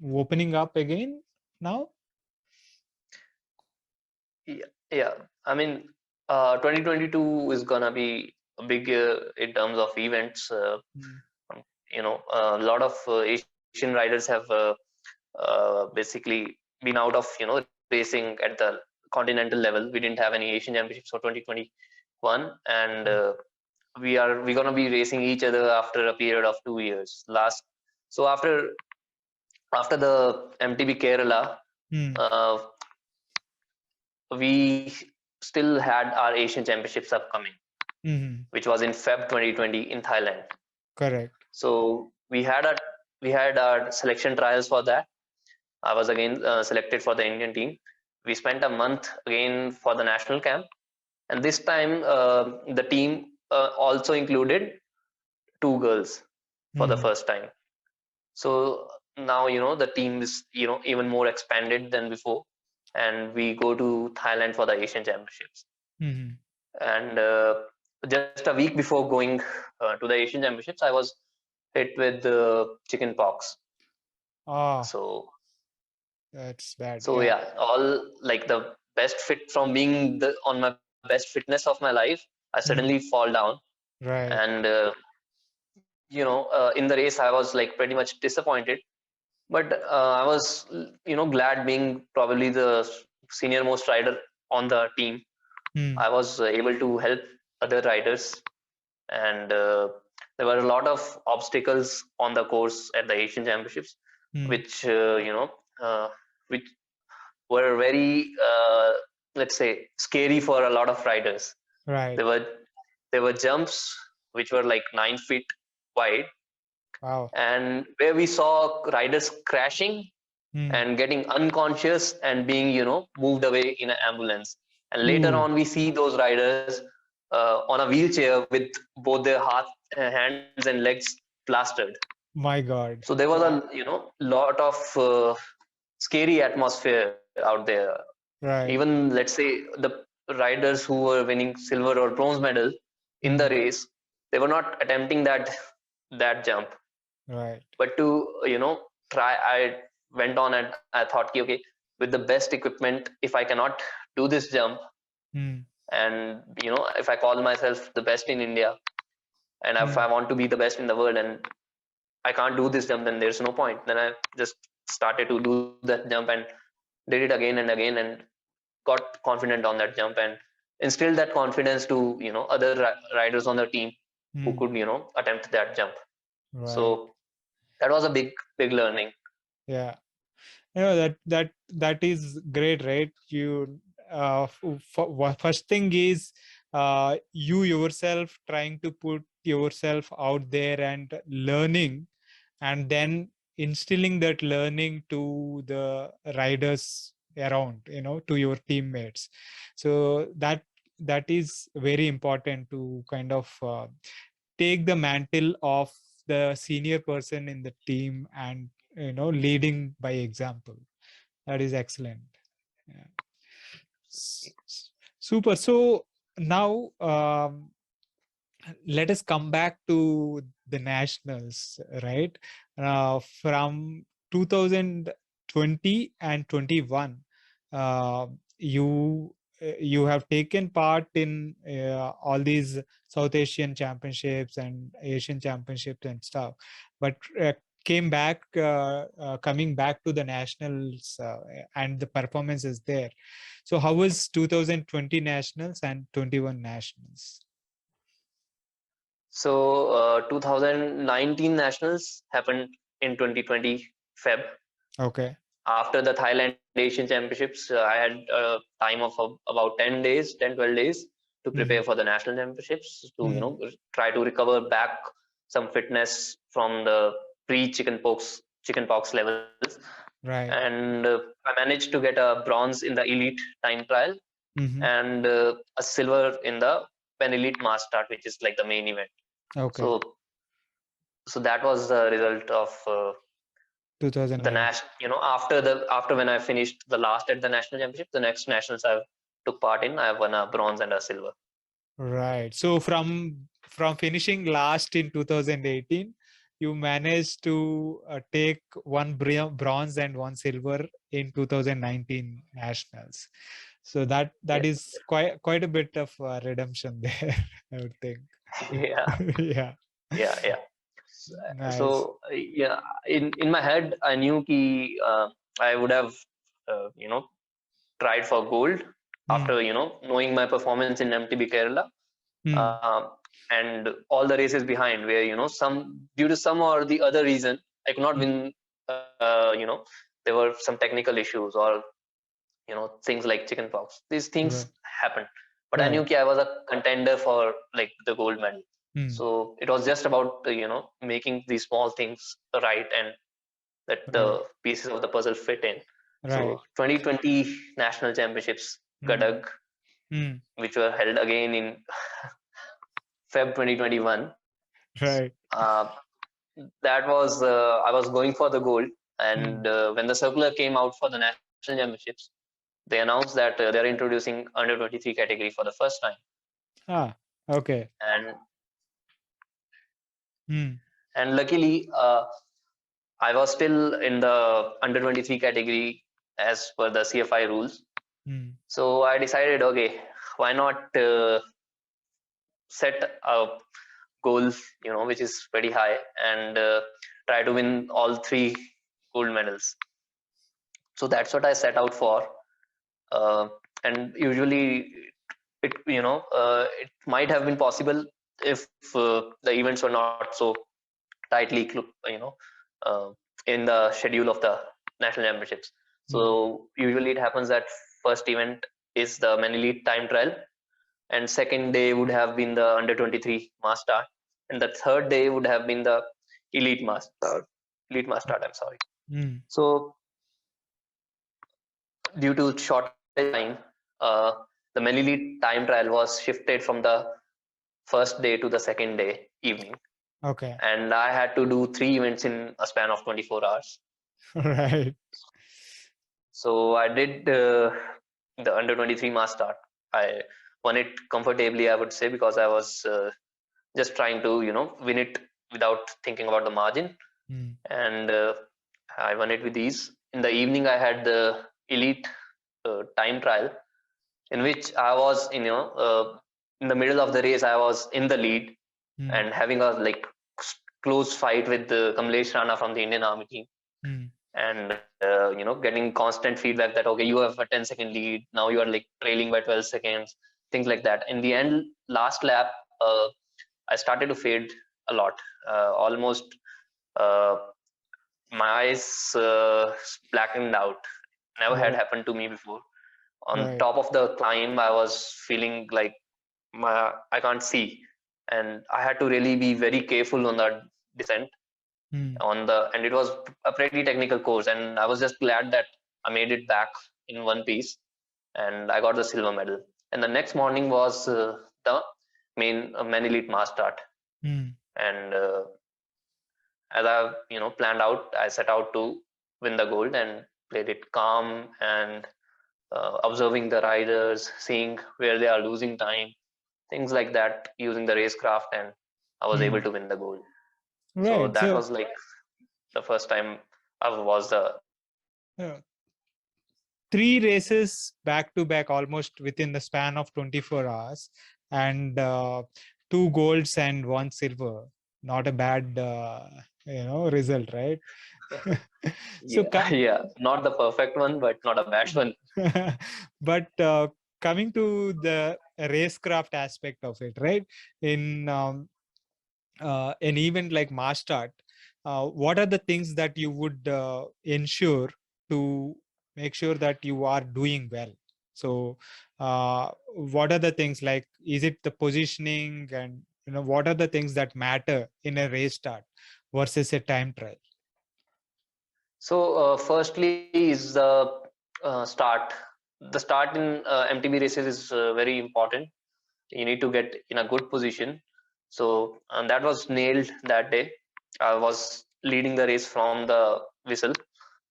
opening up again now? Yeah. I mean, 2022 is gonna be a big year in terms of events. Mm, A lot of Asian riders have basically been out of racing at the continental level. We didn't have any Asian championships for 2021, and mm, we're gonna be racing each other after a period of 2 years. So after the MTB Kerala, mm, uh, we still had our Asian championships upcoming, mhm. which was in Feb 2020 in Thailand. Correct. So we had our selection trials for that. I was again selected for the Indian team. We spent a month again for the national camp, and this time the team also included two girls for the Mm, first time. So now the team is even more expanded than before, and we go to Thailand for the Asian Championships. mhm. And just a week before going to the Asian Championships, I was hit with chicken pox. Ah, So that's bad. so Yeah. yeah, all like the best fit from being on my best fitness of my life, I suddenly Mhm. fall down. Right. And in the race I was like pretty much disappointed, but I was glad being probably the senior most rider on the team. Mm, I was able to help other riders, and there were a lot of obstacles on the course at the Asian Championships, mm. which uh, which were very let's say scary for a lot of riders. Right. There were there were jumps which were like 9 feet wide, Wow. and where we saw riders crashing Mm. and getting unconscious and being moved away in an ambulance. And later Ooh, on we see those riders on a wheelchair with both their hands and legs plastered. my So God. there was a lot of scary atmosphere out there. Right. Even let's say the riders who were winning silver or bronze medal in the Mm. race, they were not attempting that jump. Right. But to try, I went on and I thought, okay, with the best equipment, if I cannot do this jump, Mm. and if I call myself the best in India, and if I Mm. want to be the best in the world, and I can't do this jump, then there's no point. Then I just started to do that jump and did it again and again, and got confident on that jump, and instilled that confidence to other riders on the team who Mm. could attempt that jump. Right. So that was a big learning. Yeah. That is great, right? You first thing is you yourself trying to put yourself out there and learning, and then instilling that learning to the riders around, to your teammates. So that is very important to kind of take the mantle of the senior person in the team and leading by example. That is excellent. Yeah. Super. So now let us come back to the nationals, right? From 2020 and 21, uh, you you have taken part in all these South Asian championships and Asian championships and stuff, but came back coming back to the nationals, and the performance is there. So how was 2020 nationals and 21 nationals? So 2019 nationals happened in 2020 Feb. Okay. After the Thailand Asian Championships, I had a time of about 10 days, 10, 12 days to prepare Mhm. for the national championships, to Mhm. try to recover back some fitness from the pre chickenpox levels. Right. And I managed to get a bronze in the elite time trial, Mhm. and a silver in the Pen Elite Mass Start, which is like the main event. Okay. So So that was the result of the 2009. after when I finished the last at the national championship, the next nationals I took part in, I won a bronze and a silver. Right. So from finishing last in 2018, you managed to take one bronze and one silver in 2019 nationals. So that Yes. is quite a bit of redemption there, I would think. Yeah, Yeah. yeah. Nice. So yeah, in my head, I knew ki I would have tried for gold Hmm. after knowing my performance in MTB Kerala, Hmm. and all the races behind, where some due to some or the other reason I could not Hmm. win. There were some technical issues or things like chicken pox. These things Right. happen, but I knew Right. ki I was a contender for like the gold medal. Hmm. So it was just about making these small things right and that Right. the pieces of the puzzle fit in. Right. So 2020 national championships, Hmm. Gadag, Hmm. which were held again in Feb 2021. Right. Uh, that was I was going for the gold, Hmm. and when the circular came out for the national championships, they announced that they're introducing under 23 category for the first time, Ah. Okay. and Hmm. luckily I was still in the under 23 category as per the CFI rules. Hmm. So I decided, okay, why not set a goal, which is very high, and try to win all three gold medals. So that's what I set out for. Uh, and usually, it might have been possible if the events were not so tightly, uh, in the schedule of the national championships. Hmm. So usually it happens that first event is the men elite time trial, and second day would have been the under 23 mass start, and the third day would have been the elite mass start. Elite mass start. I'm sorry. Hmm. So due to shortage of time, the men elite time trial was shifted from the first day to the second day evening, Okay. and I had to do three events in a span of 24 hours. Right. So I did the under 23 mass start. I won it comfortably, I would say, because I was just trying to win it without thinking about the margin, Hmm. and I won it with ease. In the evening, I had the elite time trial, in which I was in the middle of the race. I was in the lead Hmm. and having a like close fight with Kamlesh Rana from the Indian Army team, Hmm. and getting constant feedback that okay, you have a 10-second lead, now you are like trailing by 12 seconds, things like that. In the end, last lap, I started to fade a lot, almost uh, my eyes blackened out. Never had Right. happened to me before. On Right. top of the climb, I was feeling like I can't see, and I had to really be very careful on that descent Hmm. and it was a pretty technical course, and I was just glad that I made it back in one piece, and I got the silver medal. And the next morning was the main men elite mass start, Hmm. and as I planned out, I set out to win the gold and played it calm and observing the riders, seeing where they are losing time, things like that, using the racecraft, and I was able Hmm. to win the gold. So Right. that So was like the first time I was the uh, three races back to back, almost within the span of 24 hours, and two golds and one silver. Not a bad, result, right? So, Yeah, yeah, not the perfect one, but not a bad one. but coming to the racecraft aspect of it, right? In an event like mass start, what are the things that you would ensure to make sure that you are doing well? So what are the things, like is it the positioning, and what are the things that matter in a race start versus a time trial? So, firstly, is the start. The start in MTB races is very important. You need to get in a good position. So, and that was nailed that day. I was leading the race from the whistle,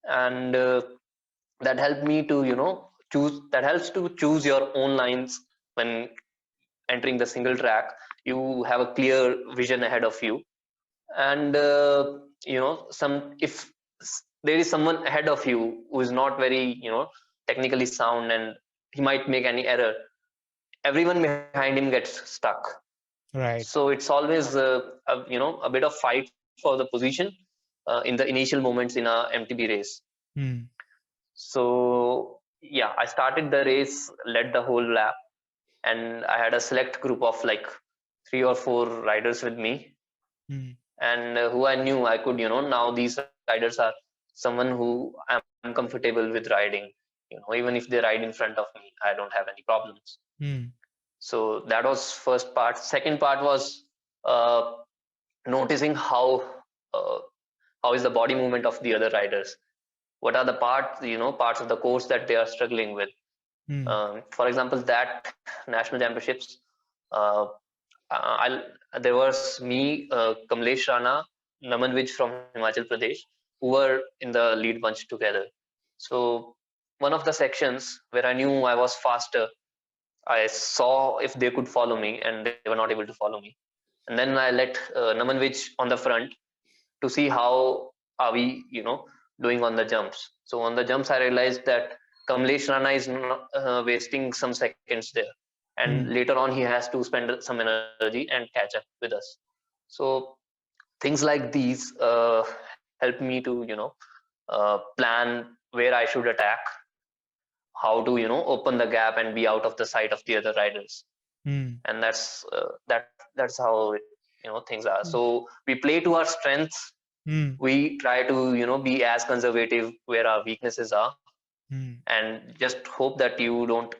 and that helped me to choose. That helps to choose your own lines when entering the single track. You have a clear vision ahead of you, and some if there is someone ahead of you who is not very technically sound, and he might make any error, everyone behind him gets stuck. Right. So it's always a bit of fight for the position in the initial moments in a MTB race. Mm. So yeah, I started the race, led the whole lap, and I had a select group of like 3 or 4 riders with me, Mm. and who I knew I could, now these riders are someone who I'm comfortable with riding. Even if they ride in front of me, I don't have any problems. Mm. So that was first part. Second part was uh, noticing uh, how is the body movement of the other riders. What are the parts of the course that they are struggling with. Mm. For example, that national championships, uh, there was me, Kamlesh Rana, Naman Vij from Himachal Pradesh, who were in the lead bunch together. So one of the sections where I knew I was faster, I saw if they could follow me, and they were not able to follow me. And then I let Naman Vij on the front to see how are we, doing on the jumps. So on the jumps, I realized that Kamlesh Rana is not, wasting some seconds there, and Mm. later on he has to spend some energy and catch up with us. So things like these help me to plan where I should attack, how to open the gap and be out of the sight of the other riders. Mm. And that's how things are. So we play to our strengths. Mm. We try to be as conservative where our weaknesses are, Mm. and just hope that you don't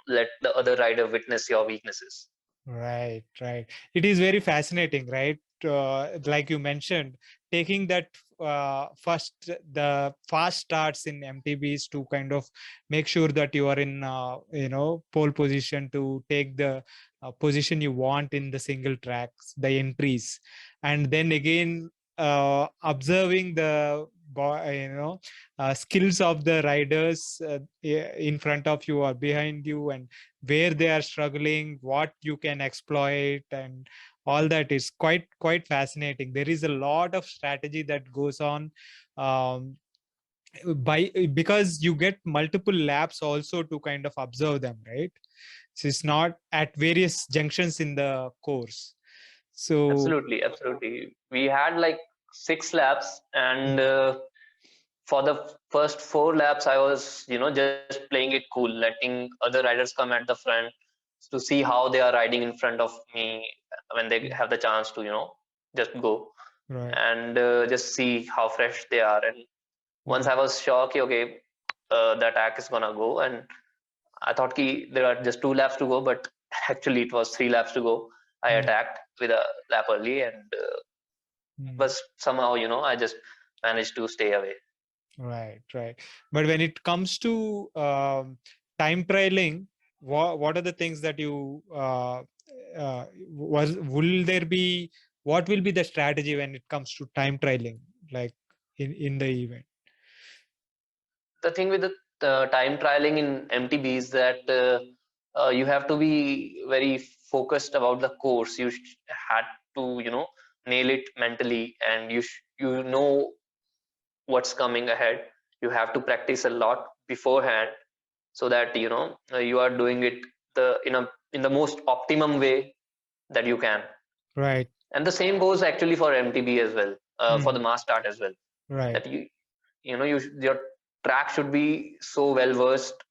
let the other rider witness your weaknesses. Right, right. It is very fascinating, right? Like you mentioned, taking that the fast starts in MTBs to kind of make sure that you are in, pole position to take the position you want in the single tracks, the entries, and then again observing the skills of the riders in front of you or behind you, and where they are struggling, what you can exploit, and all that is quite fascinating. There is a lot of strategy that goes on, um, by because you get multiple laps also to kind of observe them, right? So it's not at various junctions in the course. So Absolutely. We had like 6 laps, and mm, for the first 4 laps, I was just playing it cool, letting other riders come at the front to see how they are riding in front of me when they mm, have the chance to just go, right. and just see how fresh they are. And once Mm, I was sure, okay, the attack is gonna go, and I thought there are just 2 laps to go, but actually it was 3 laps to go. I mm, attacked with a lap early, and mm. but somehow I just managed to stay away. Right, right. But when it comes to time trialing, what are the things that you will there be? What will be the strategy when it comes to time trialing, like in the event? The thing with the time trialing in MTB is that you have to be very focused about the course. You had to nail it mentally, and you know what's coming ahead. You have to practice a lot beforehand, so that you are doing it in the most optimum way that you can. Right. And the same goes actually for MTB as well, for the Mm, mass start as well. right. That your track should be so well versed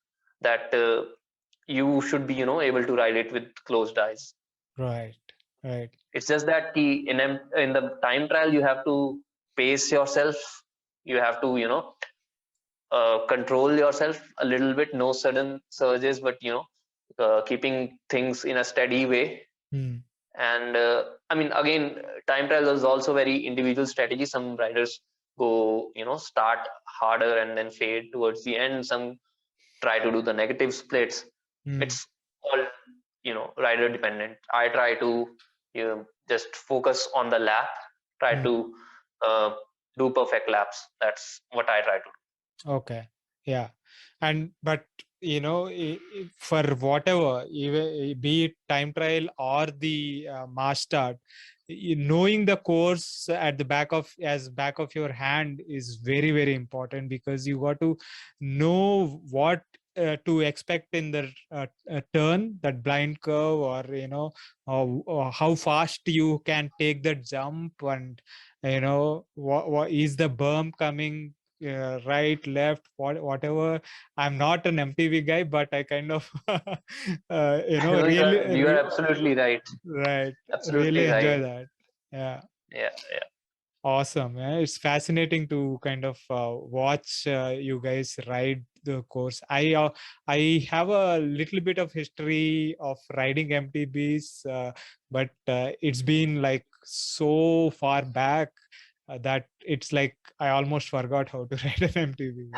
that you should be able to ride it with closed eyes. Right. Right. It's just that in the time trial you have to pace yourself. You have to control yourself a little bit. No sudden surges, but keeping things in a steady way. Mm, And I mean, again, time trial is also very individual strategy. Some riders go start harder and then fade towards the end. Some try to do the negative splits. mm, It's all rider dependent. I try to just focus on the lap, try Mm. to uh, do perfect laps. That's what I try to do. Okay. Yeah. And but for whatever, even be it time trial or the mass start, knowing the course at the back of your hand is very, very important, because you got to know what to expect in the turn, that blind curve, or or how fast you can take that jump, and what is the berm coming, right, left, whatever. I'm not an MTV guy, but I kind of No, really you are absolutely right. right, Absolutely really right. enjoy that. Yeah. Yeah, yeah. Awesome. Yeah, it's fascinating to kind of watch you guys ride the course. I have a little bit of history of riding MTBs, but it's been like so far back that it's like I almost forgot how to ride an MTB.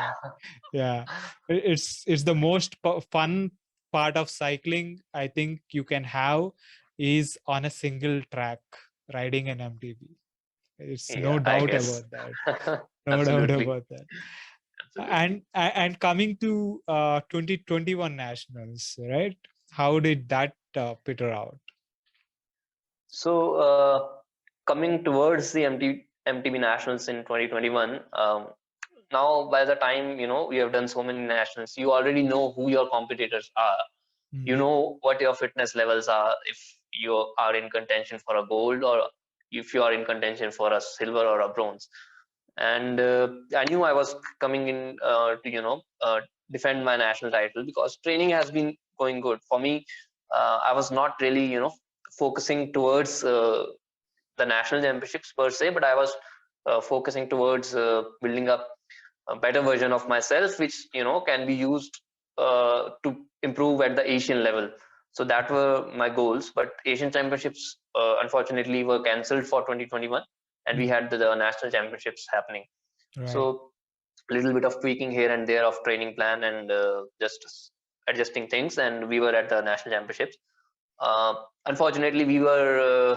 Yeah, it's the most fun part of cycling I think you can have, is on a single track riding an MTB. It's no Yeah, I doubt guess. about that. No doubt Absolutely. about that. Absolutely. And coming to 2021 nationals, right? How did that peter out? So, coming towards the MTB Nationals in 2021, now by the time you have done so many nationals, you already know who your competitors are. You Mm. know what your fitness levels are, if you are in contention for a gold, or if you are in contention for a silver or a bronze. And I knew I was coming in to defend my national title, because training has been going good for me. I was not really focusing towards the national championships per se, but I was focusing towards building up a better version of myself, which can be used to improve at the Asian level. So that were my goals. But Asian championships unfortunately were cancelled for 2021, and we Mm. had the national championships happening. Right. So a little bit of tweaking here and there of training plan, and just adjusting things, and we were at the national championships. uh, Unfortunately, we were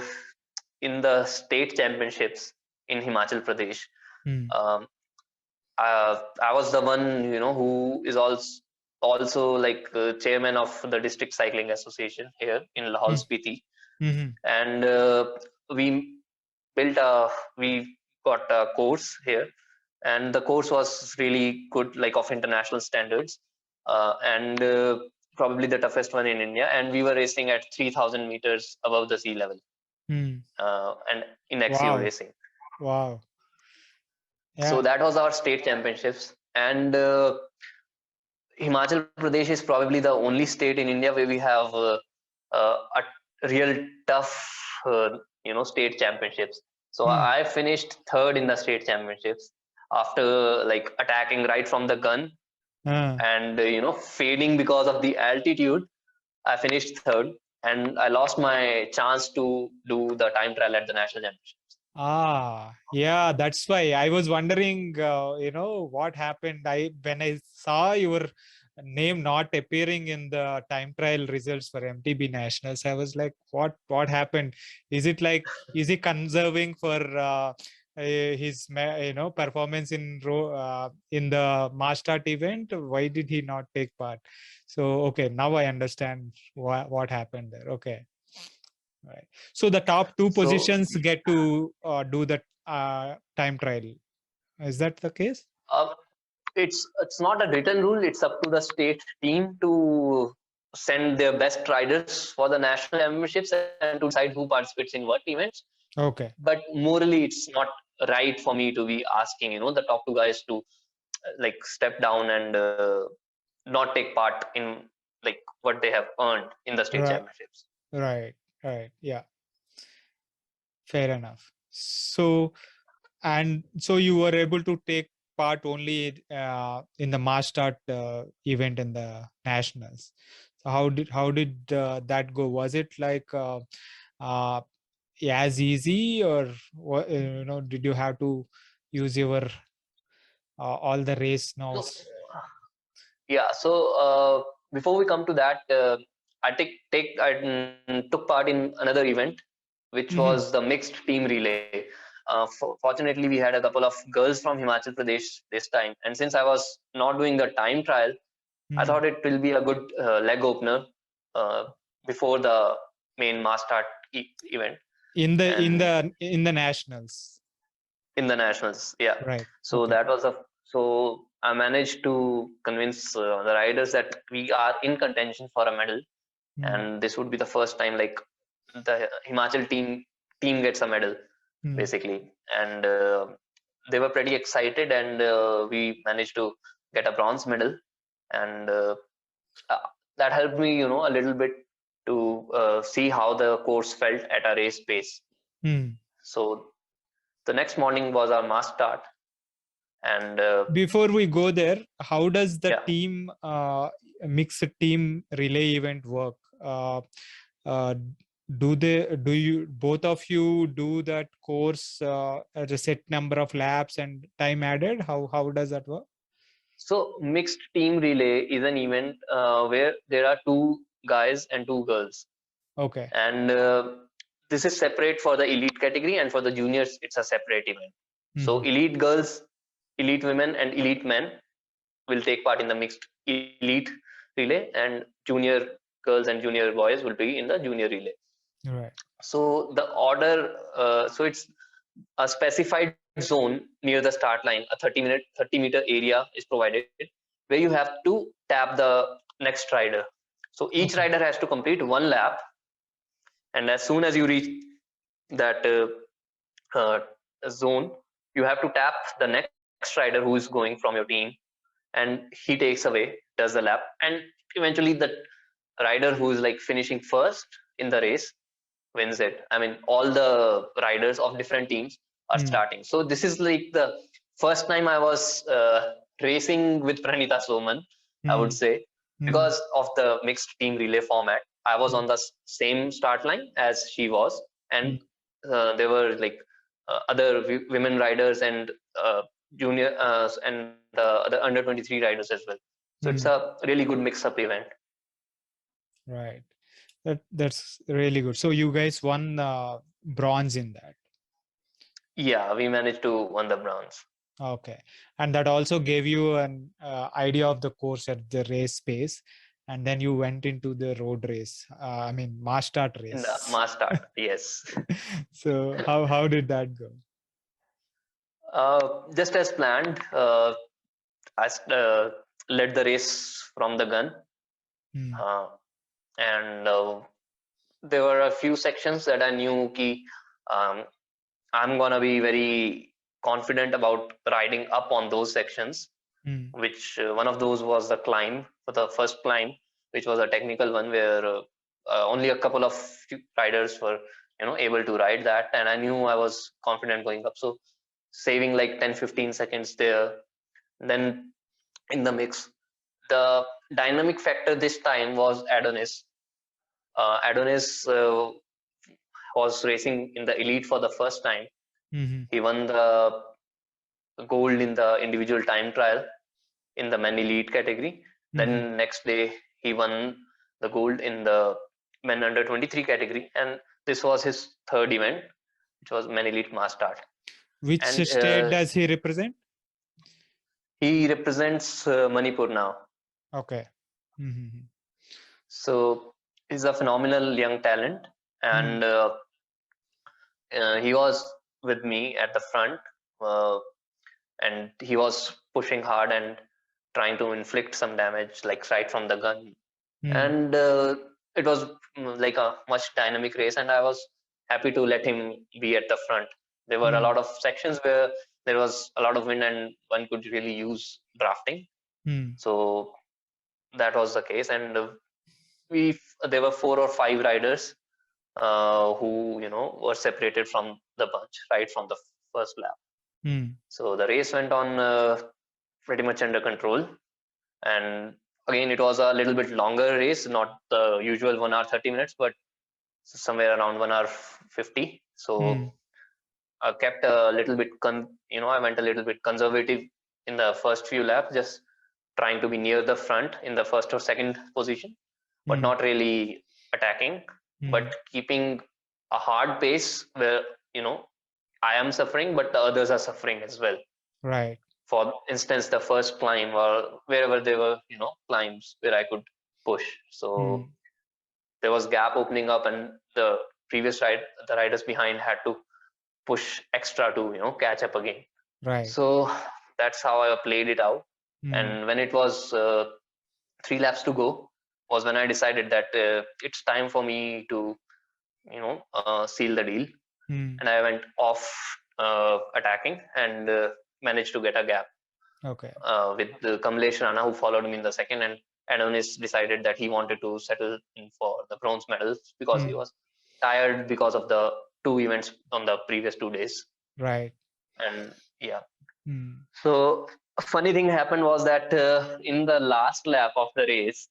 in the state championships in Himachal Pradesh. Mm. um, I was the one who is also like chairman of the district cycling association here in Lahore Mm. Spiti. Mm-hmm. And we built a we got a course here, and the course was really good, like of international standards, and probably the toughest one in India. And we were racing at 3000 meters above the sea level, Mm. and in XCO Wow. racing. Wow. So Yeah. that was our state championships. And Himachal Pradesh is probably the only state in India where we have a real tough, state championships. So Mm. I finished third in the state championships after like attacking right from the gun, Uh, and fading because of the altitude. I finished third, and I lost my chance to do the time trial at the national championships. yeah, that's why I was wondering, what happened. When I saw your name not appearing in the time trial results for MTB Nationals, I was like, what happened? Is he conserving for his, performance in the Mastart event? Why did he not take part? So, okay, now I understand what happened there. Okay. Right. So the top two So positions get to do the time trial. Is that the case? uh, it's not a written rule. It's up to the state team to send their best riders for the national championships and to decide who participates in what events. Okay. But morally, it's not right for me to be asking the top two guys to like step down and not take part in like what they have earned in the state Right. championships. Right. Right. Yeah. Fair enough. So you were able to take part only in the mass start event in the nationals. So how did that go? Was it like uh, as easy, or did you have to use your all the race So notes? yeah, so before we come to that, I took part in another event, which was Mhm. the mixed team relay. Fortunately, we had a couple of girls from Himachal Pradesh this time, and since I was not doing the time trial, I thought it will be a good leg opener uh, before the main mass start event. In the in And the in the nationals. in the nationals, yeah. Right. So Okay. that was a so I managed to convince the riders that we are in contention for a medal, Mm. and this would be the first time like the Himachal team gets a medal Mm. basically, and they were pretty excited, and we managed to get a bronze medal, and uh, that helped me, a little bit to see how the course felt at a race pace. Mm. So the next morning was our mass start, and Before we go there, how does the yeah. team mixed team relay event work? Uh, do you both of you do that course at a set number of laps and time added? How does that work? So mixed team relay is an event where there are two guys and two girls, Okay. and this is separate for the elite category, and for the juniors it's a separate event. So Mm-hmm. elite girls, elite women, and elite men will take part in the mixed elite relay, and junior girls and junior boys will be in the junior relay. Right. So the order, so it's a specified zone near the start line. A 30-meter area is provided where you have to tap the next rider. So each Okay. rider has to complete one lap, and as soon as you reach that uh, zone, you have to tap the next rider who is going from your team, and he takes away, does the lap, and eventually the rider who is like finishing first in the race wins it. I mean, all the riders of different teams are Mm. starting. So this is like the first time I was racing with Pranita Soman, I would Mm. say, Mm. because of the mixed team relay format. I was on the same start line as she was, and Mm. there were like other women riders and junior and the other under 23 riders as well. So it's Mm. a really good mix-up event. Right. That's really good. So you guys won bronze in that. Yeah, we managed to win the bronze. Okay. And that also gave you an idea of the course at the race pace. And then you went into the road race. I mean, mass start In the race. mass start, yes. So how did that go? Just as planned, I led the race from the gun, Mm. uh, and there were a few sections that I knew ki, um, I'm gonna be very confident about riding up on those sections. Mm. Which one of those was the climb, for the first climb, which was a technical one where only a couple of riders were able to ride that, and I knew I was confident going up. So saving like 10-15 seconds there. Then in the mix, the dynamic factor this time was Adonis. Adonis was racing in the elite for the first time. Mm-hmm. He won the gold in the individual time trial in the men elite category. Mm-hmm. Then next day he won the gold in the men under 23 category, and this was his third event, which was men elite mass start. Which And state does he represent? he represents Manipur now. Okay. Mm-hmm. So he's a phenomenal young talent, Mm. and he was with me at the front, uh, and he was pushing hard and trying to inflict some damage, like right from the gun. Mm. And it was like a much dynamic race, and I was happy to let him be at the front. There were a Mm. lot of sections where there was a lot of wind, and one could really use drafting. Mm. So that was the case, and we there were 4 or 5 riders who were separated from the bunch right from the first lap. Mm. So the race went on pretty much under control, and again it was a little bit longer race, not the usual 1 hour 30 minutes, but somewhere around 1 hour 50. Mm. So I kept a little bit I went a little bit conservative in the first few laps, just trying to be near the front in the first or second position, but Mm. not really attacking, Mm. but keeping a hard pace where you know I am suffering, but the others are suffering as well. Right. For instance, the first climb or wherever there were, climbs where I could push. So Mm. there was gap opening up, and the the riders behind had to push extra to, catch up again. Right. So that's how I played it out. Mm. And when it was 3 laps to go, was when I decided that it's time for me to, seal the deal. Mm. And I went off attacking and managed to get a gap Okay. with Kamlesh Rana, who followed me in the second. And Adonis decided that he wanted to settle in for the bronze medals because he Mm. was tired because of the two events on the previous 2 days. Right. And yeah, Mm. so a funny thing happened was that in the last lap of the race,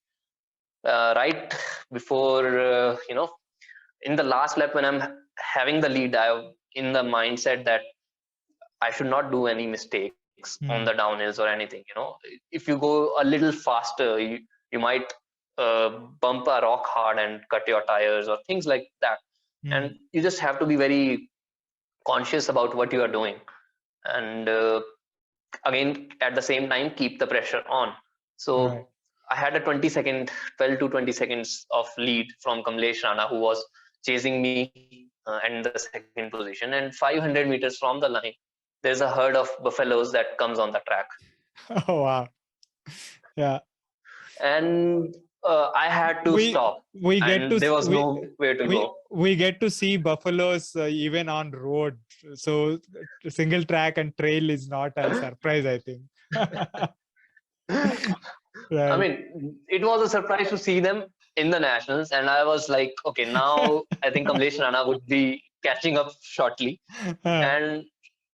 right before, in the last lap when I'm having the lead, I in the mindset that I should not do any mistakes on the Mm. downhills or anything. If you go a little faster, you might bump a rock hard and cut your tires or things like that. Mm. And you just have to be very conscious about what you are doing. And again, at the same time, keep the pressure on. Right. So I had a 12 to 20 seconds of lead from Kamlesh Rana, who was chasing me in the second position. And 500 meters from the line, there's a herd of buffaloes that comes on the track. Oh wow. Yeah. And I had to we stop, we get to and there was we nowhere to we go. we get to see buffaloes even on road, so single track and trail is not a surprise, I think. I Right. mean, it was a surprise to see them in the nationals, and I was like, okay, now I think Kamlesh Rana would be catching up shortly. And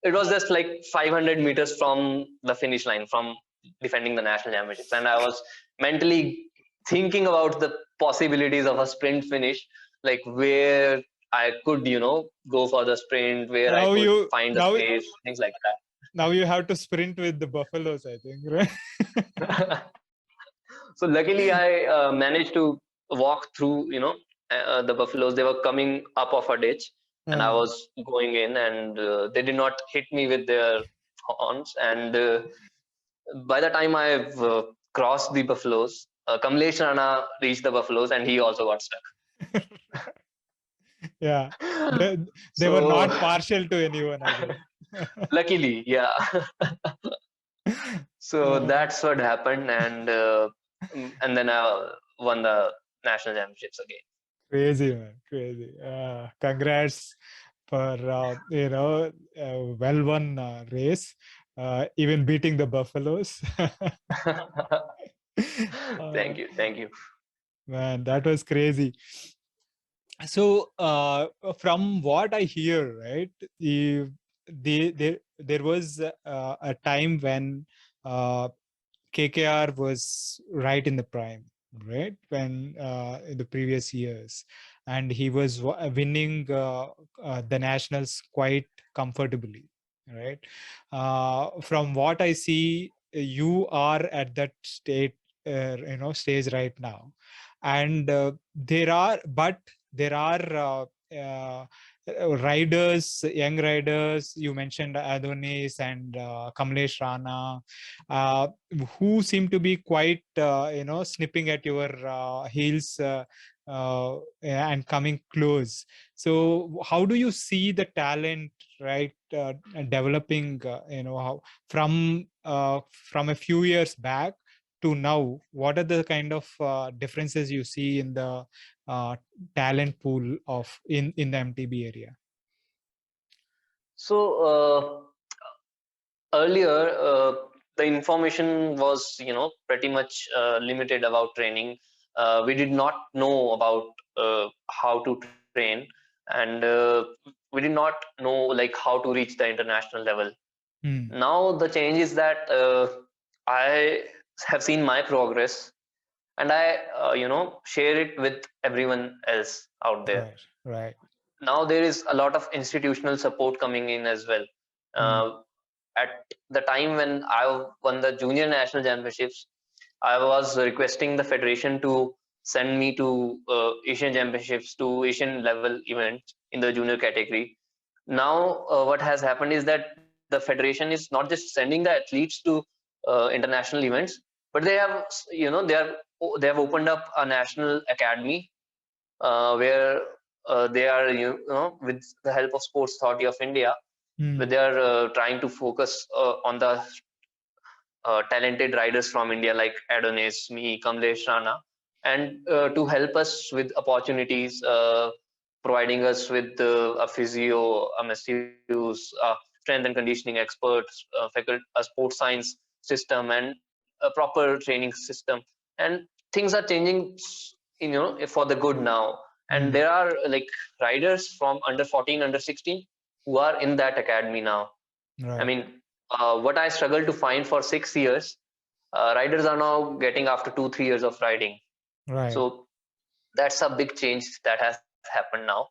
it was just like 500 meters from the finish line, from defending the national championships, and I was mentally thinking about the possibilities of a sprint finish, like where I could, go for the sprint, where I now could you find the now space, things like now you have to sprint with the buffaloes, I think, right? that. So luckily, I managed to walk through, the buffaloes. They were coming up of a ditch, and I Uh, was going in, and they did not hit me with their horns. And by the time I've crossed the buffaloes, Kamlesh Rana reached the buffaloes, and he also got stuck. yeah, they were So not partial to anyone, I guess. luckily, yeah. So Uh, that's what happened, and then I won the national championships again. Crazy, man, crazy. Congrats for well won race, even beating the buffaloes. uh, Thank you. Man, that was crazy. So from what I hear, right, there was a time when KKR was right in the prime, right, when in the previous years, and he was winning the nationals quite comfortably, right. From what I see, you are at that stage right now, and there are riders, young riders. You mentioned Adonis and Kamlesh Rana, uh, who seem to be quite, snipping at your heels and coming close. So, how do you see the talent, right, developing? From a few years back to now, what are the kind of differences you see in the talent pool of in the MTB area? So earlier, the information was, pretty much limited about training. We did not know about how to train, and we did not know like how to reach the international level. Hmm. Now the change is that I have seen my progress, and I, share it with everyone else out there. Right. Right. Now there is a lot of institutional support coming in as well. Hmm. At the time when I won the junior national championships, I was requesting the federation to send me to Asian championships, to Asian level events in the junior category. now what has happened is that the federation is not just sending the athletes to international events, but they have, they have opened up a national academy where they are, with the help of Sports Authority of India, where Hmm. they are trying to focus on the talented riders from India like Adonis, me, Kamlesh Rana, and to help us with opportunities, providing us with a physio, a masseuse, strength and conditioning experts, a sports science system, and a proper training system. And things are changing, for the good now. And Hmm. there are like riders from under 14, under 16 who are in that academy now. I Right. mean, what I struggled to find for 6 years, riders are now getting after 2, 3 years of riding. Right. So that's a big change that has happened now.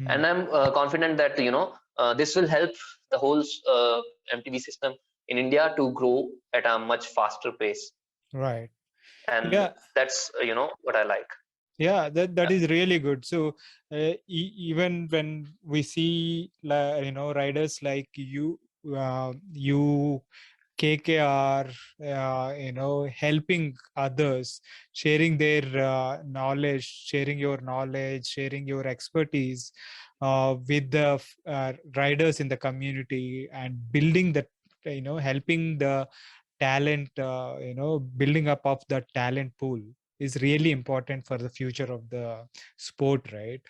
And I'm Hmm. confident that, this will help the whole MTB system in India to grow at a much faster pace. Right. And Yeah. that's, what I like. Yeah, that Yeah. is really good. So even when we see riders like you KKR, helping others, sharing their knowledge, sharing your expertise with the riders in the community, and building the, helping the talent, building up of the talent pool is really important for the future of the sport, right?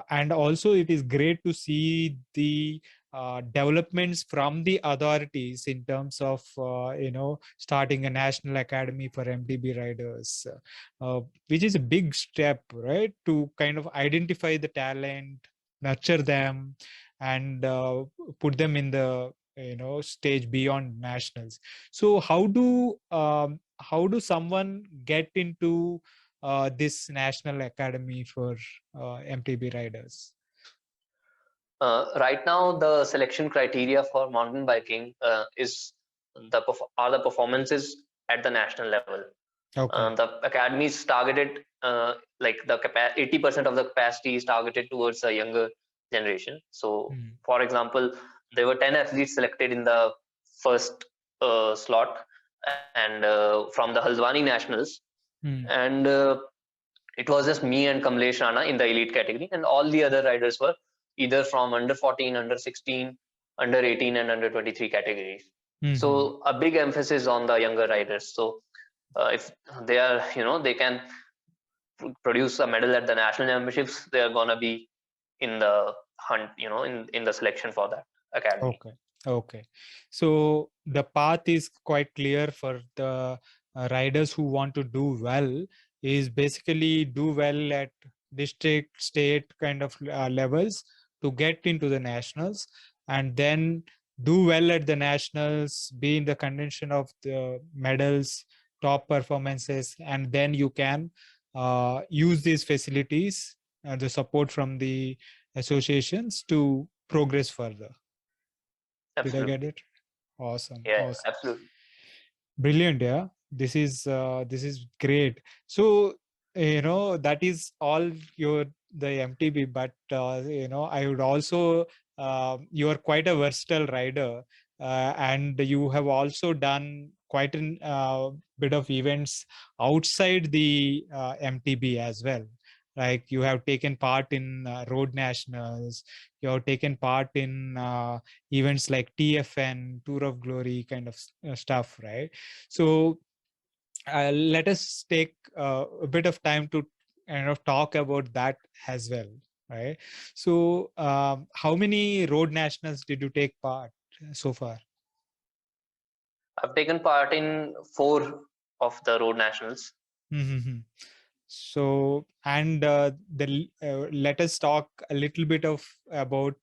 And also it is great to see the developments from the authorities in terms of starting a national academy for MTB riders, which is a big step, right, to kind of identify the talent, nurture them, and put them in the stage beyond nationals. So how do someone get into this national academy for MTB riders? Right now, the selection criteria for mountain biking are the performances at the national level. Okay. The academy is targeted, like 80% of the capacity is targeted towards a younger generation. So, Hmm. for example, there were 10 athletes selected in the first slot, and from the Halwani Nationals, Hmm. and it was just me and Kamlesh Rana in the elite category, and all the other riders were either from under 14, under 16, under 18, and under 23 categories. Hmm. So a big emphasis on the younger riders. So if they are, they can produce a medal at the national championships, they are gonna be in the hunt, in the selection for that academy. Okay. Okay. So the path is quite clear for the riders who want to do well, is basically do well at district, state kind of levels to get into the nationals, and then do well at the nationals, be in the contention of the medals, top performances, and then you can use these facilities, the support from the associations to progress further. Did I get Absolutely. it? Awesome. Yeah, Awesome. absolutely. Brilliant. Yeah. This is great. So, that is all your the MTB, but I would also you are quite a versatile rider, and you have also done quite a bit of events outside the MTB as well. Like you have taken part in road nationals, you have taken part in events like TFN, Tour of Glory kind of stuff, right? So let us take a bit of time to kind of talk about that as well, right? So how many road nationals did you take part so far? I've taken part in 4 of the road nationals. Mhm. So, and let us talk a little bit of about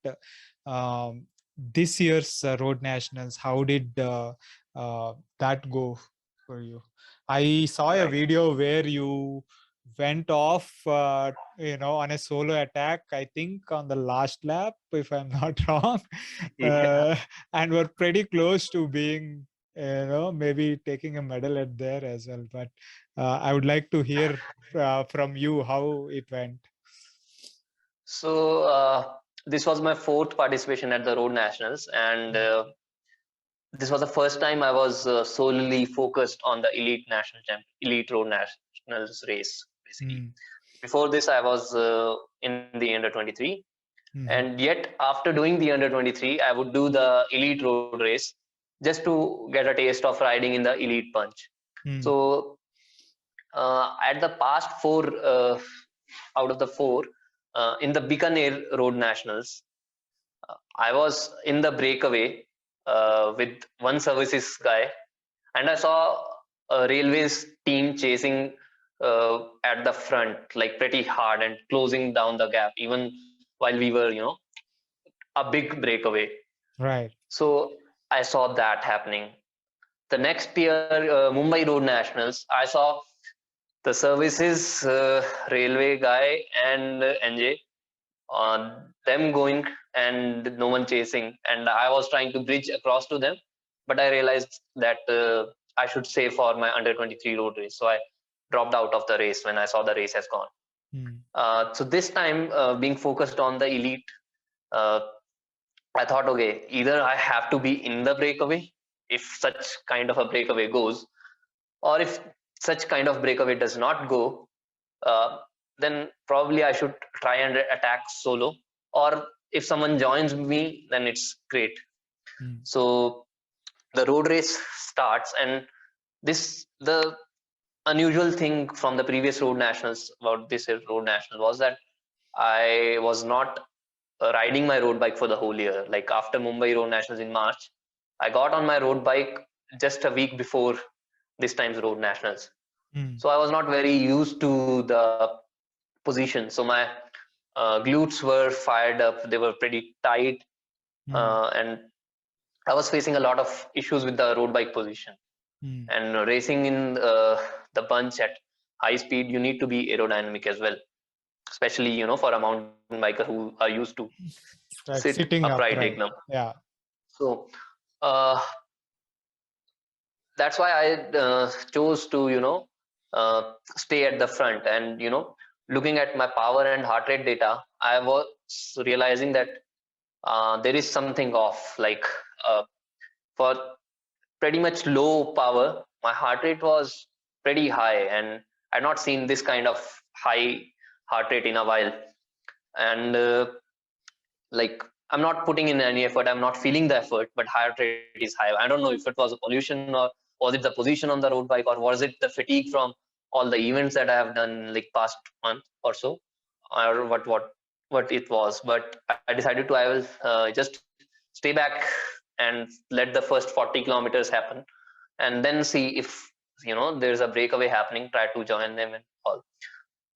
this year's road nationals. How did that go for you? I saw a Right. video where you went off, on a solo attack. I think on the last lap, if I'm not wrong, Yeah. uh, and were pretty close to being, maybe taking a medal at there as well. But I would like to hear from you how it went. So this was my fourth participation at the Road Nationals, and this was the first time I was solely focused on the elite road nationals race. Basically, Mm. before this, I was in the under 23, Mm-hmm. and yet after doing the under 23, I would do the elite road race just to get a taste of riding in the elite punch. Mm. So at the past four out of the four in the Bikaner Road Nationals, I was in the breakaway with one services guy, and I saw a railways team chasing at the front like pretty hard and closing down the gap, even while we were, a big breakaway. Right. So I saw that happening. The next year, Mumbai Road Nationals, I saw the services railway guy and NJ, them going and no one chasing, and I was trying to bridge across to them, but I realized that I should save for my under 23 road race, so I dropped out of the race when I saw the race has gone. Mm. So this time, being focused on the elite, uh, I thought, okay, either I have to be in the breakaway if such kind of a breakaway goes, or if such kind of breakaway does not go, uh, then probably I should try and attack solo. Or if someone joins me, then it's great. Mm. So the road race starts, and the unusual thing from the previous road nationals about this road national was that I was not riding my road bike for the whole year. Like after Mumbai Road Nationals in March, I got on my road bike just a week before this time's Road Nationals. Mm. So I was not very used to the position. So my glutes were fired up. They were pretty tight, Mm. and I was facing a lot of issues with the road bike position. Mm. And racing in the bunch at high speed, you need to be aerodynamic as well, especially for a mountain biker who are used to Right. sit Sitting upright ekdam. upright. Yeah. So uh, that's why I chose to stay at the front, and looking at my power and heart rate data, I was realizing that there is something off. Like for pretty much low power, my heart rate was pretty high, and I'd not seen this kind of high heart rate in a while. And like I'm not putting in any effort, I'm not feeling the effort, but heart rate is high. I don't know if it was a pollution, or was it the position on the road bike, or was it the fatigue from all the events that I have done like past month or so, or what it was. But I decided to, I will just stay back and let the first 40 kilometers happen, and then see if there's a breakaway happening, try to join them and all.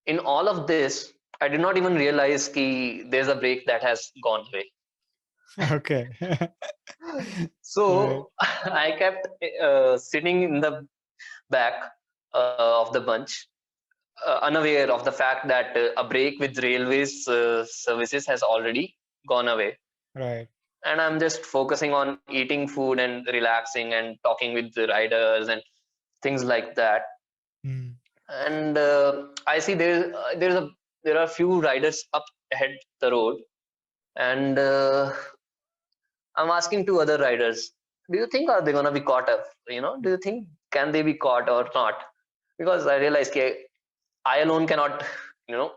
In all of this, I did not even realize ki there's a break that has gone away. Okay. Right. So I kept sitting in the back of the bunch, unaware of the fact that a break with railways services has already gone away. Right. And I'm just focusing on eating food and relaxing and talking with the riders and things like that. Mm. And I see there are a few riders up ahead the road, and I'm asking two other riders, do you think are they gonna be caught up? Do you think can they be caught or not? Because I realized I alone cannot, you know,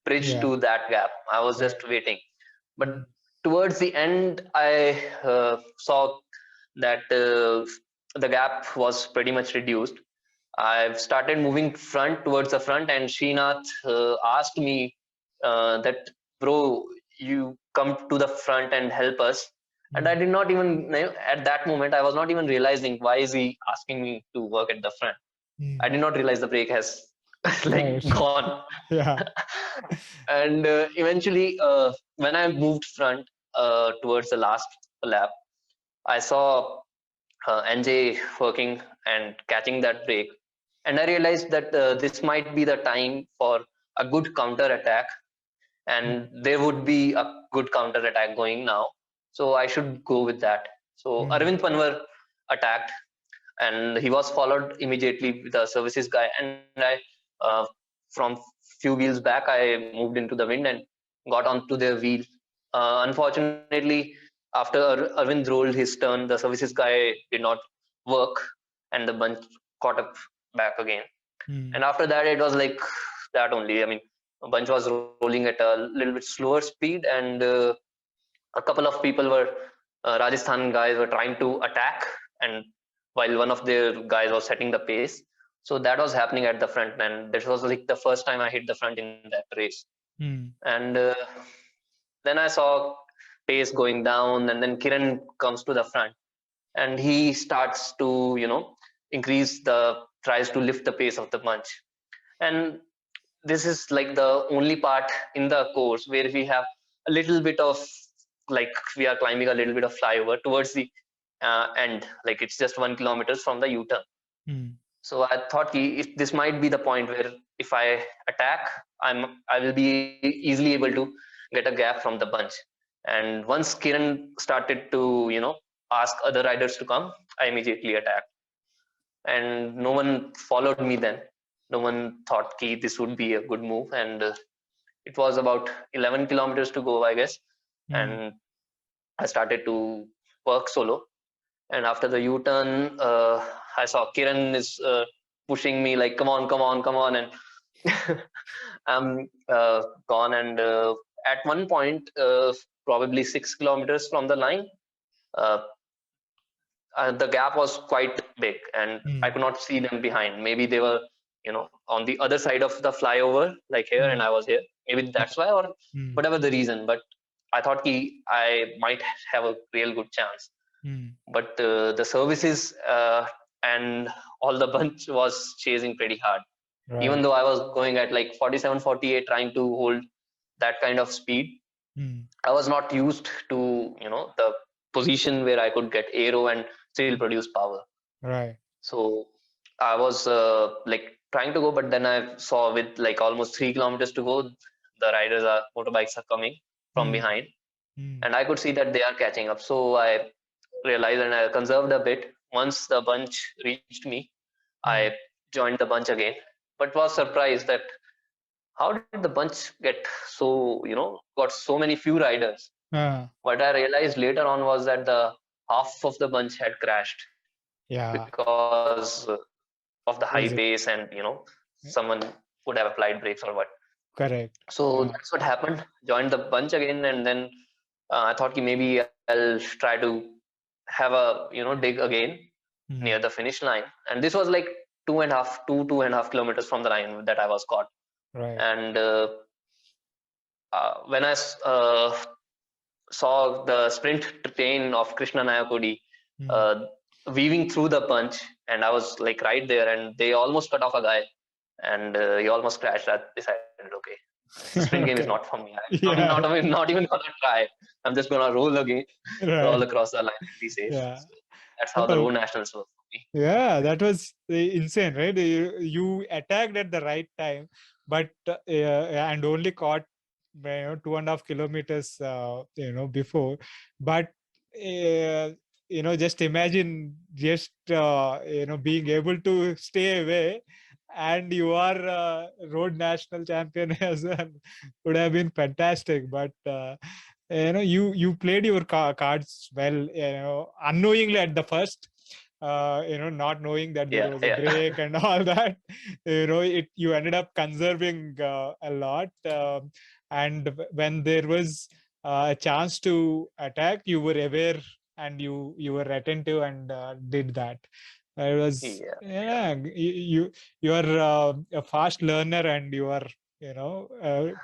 bridge Yeah. to that gap. I was Right. just waiting, but Mm. towards the end, I saw that the gap was pretty much reduced. I've started moving front towards the front, and Srinath asked me that, bro, you come to the front and help us. And I Mm. did not even, at that moment, I was not even realizing why is he asking me to work at the front. I Mm. did not realize the break has like Right. gone. Yeah. And eventually, when I moved front towards the last lap, I saw NJ working and catching that break, and I realized that this might be the time for a good counter attack, and Mm. there would be a good counter attack going now. So I should go with that. So Mm. Arvind Panwar attacked, and he was followed immediately with a services guy. And I, from few wheels back, I moved into the wind and got onto their wheel Unfortunately, after Arvind rolled his turn, the services guy did not work, and the bunch caught up back again. Mm. And after that, it was like that only. I mean, a bunch was rolling at a little bit slower speed, and a couple of people were Rajasthan guys were trying to attack, and while one of their guys was setting the pace. So that was happening at the front, and this was like the first time I hit the front in that race. Mm. And then I saw pace going down, and then Kiran comes to the front, and he starts to increase the tries to lift the pace of the bunch. And this is like the only part in the course where we have a little bit of, like, we are climbing a little bit of flyover towards the end, like it's just 1 kilometers from the U-turn. Mm. So I thought if this might be the point where if I attack, I will be easily able to get a gap from the bunch. And once Kiran started to ask other riders to come, I immediately attacked, and no one followed me then. No one thought this would be a good move, and it was about 11 kilometers to go, I guess. Mm. And I started to work solo. And after the U-turn, I saw Kiran is pushing me like, come on, come on, come on. And I'm gone. And at one point, probably 6 kilometers from the line, uh, the gap was quite big, and I Mm. could not see them behind. Maybe they were, on the other side of the flyover, like here, and Mm. I was here. Maybe that's why, or Mm. whatever the reason. But I thought I might have a real good chance. Mm. But the services and all the bunch was chasing pretty hard. Even Right. though I was going at like 47, 48, trying to hold that kind of speed, Mm. I was not used to the position where I could get aero and still produce power. Right. So I was like trying to go, but then I saw with like almost 3 kilometers to go, the motorbikes are coming from Mm. behind, Mm. and I could see that they are catching up. So I realized, and I conserved a bit. Once the bunch reached me, I Mm. joined the bunch again, but was surprised that how did the bunch get so got so many few riders. Uh, What I realized later on was that the half of the bunch had crashed yeah. because of the high pace, Easy. and someone would have applied brakes or what. Correct. So Yeah. that's what happened. Joined the bunch again, and then I thought maybe I'll try to have a dig again near Mm. the finish line. And this was like 2.5 from the line that I was caught. Right. And when I saw the sprint train of Krishna Nayakodi Mm. uh, weaving through the bunch, and I was like right there, and they almost cut off a guy, and he almost crashed. I decided, okay, the sprint game is not Okay. for me. I'm Yeah. not even gonna try. I'm just gonna roll again, roll Right. across the line and be safe. Yeah. So that's how the Oh, road nationals work for me. yeah, that was insane, right? You attacked at the right time, but and only caught 2.5 kilometers, before. But just imagine just being able to stay away, and you are road national champion as well. Would have been fantastic. But you played your cards well, unknowingly at the first, not knowing that there Yeah, was a yeah. break and all that. You ended up conserving a lot, and when there was a chance to attack, you were aware, and you were attentive and did that. It was, Yeah, yeah. yeah, you are a fast learner, and you are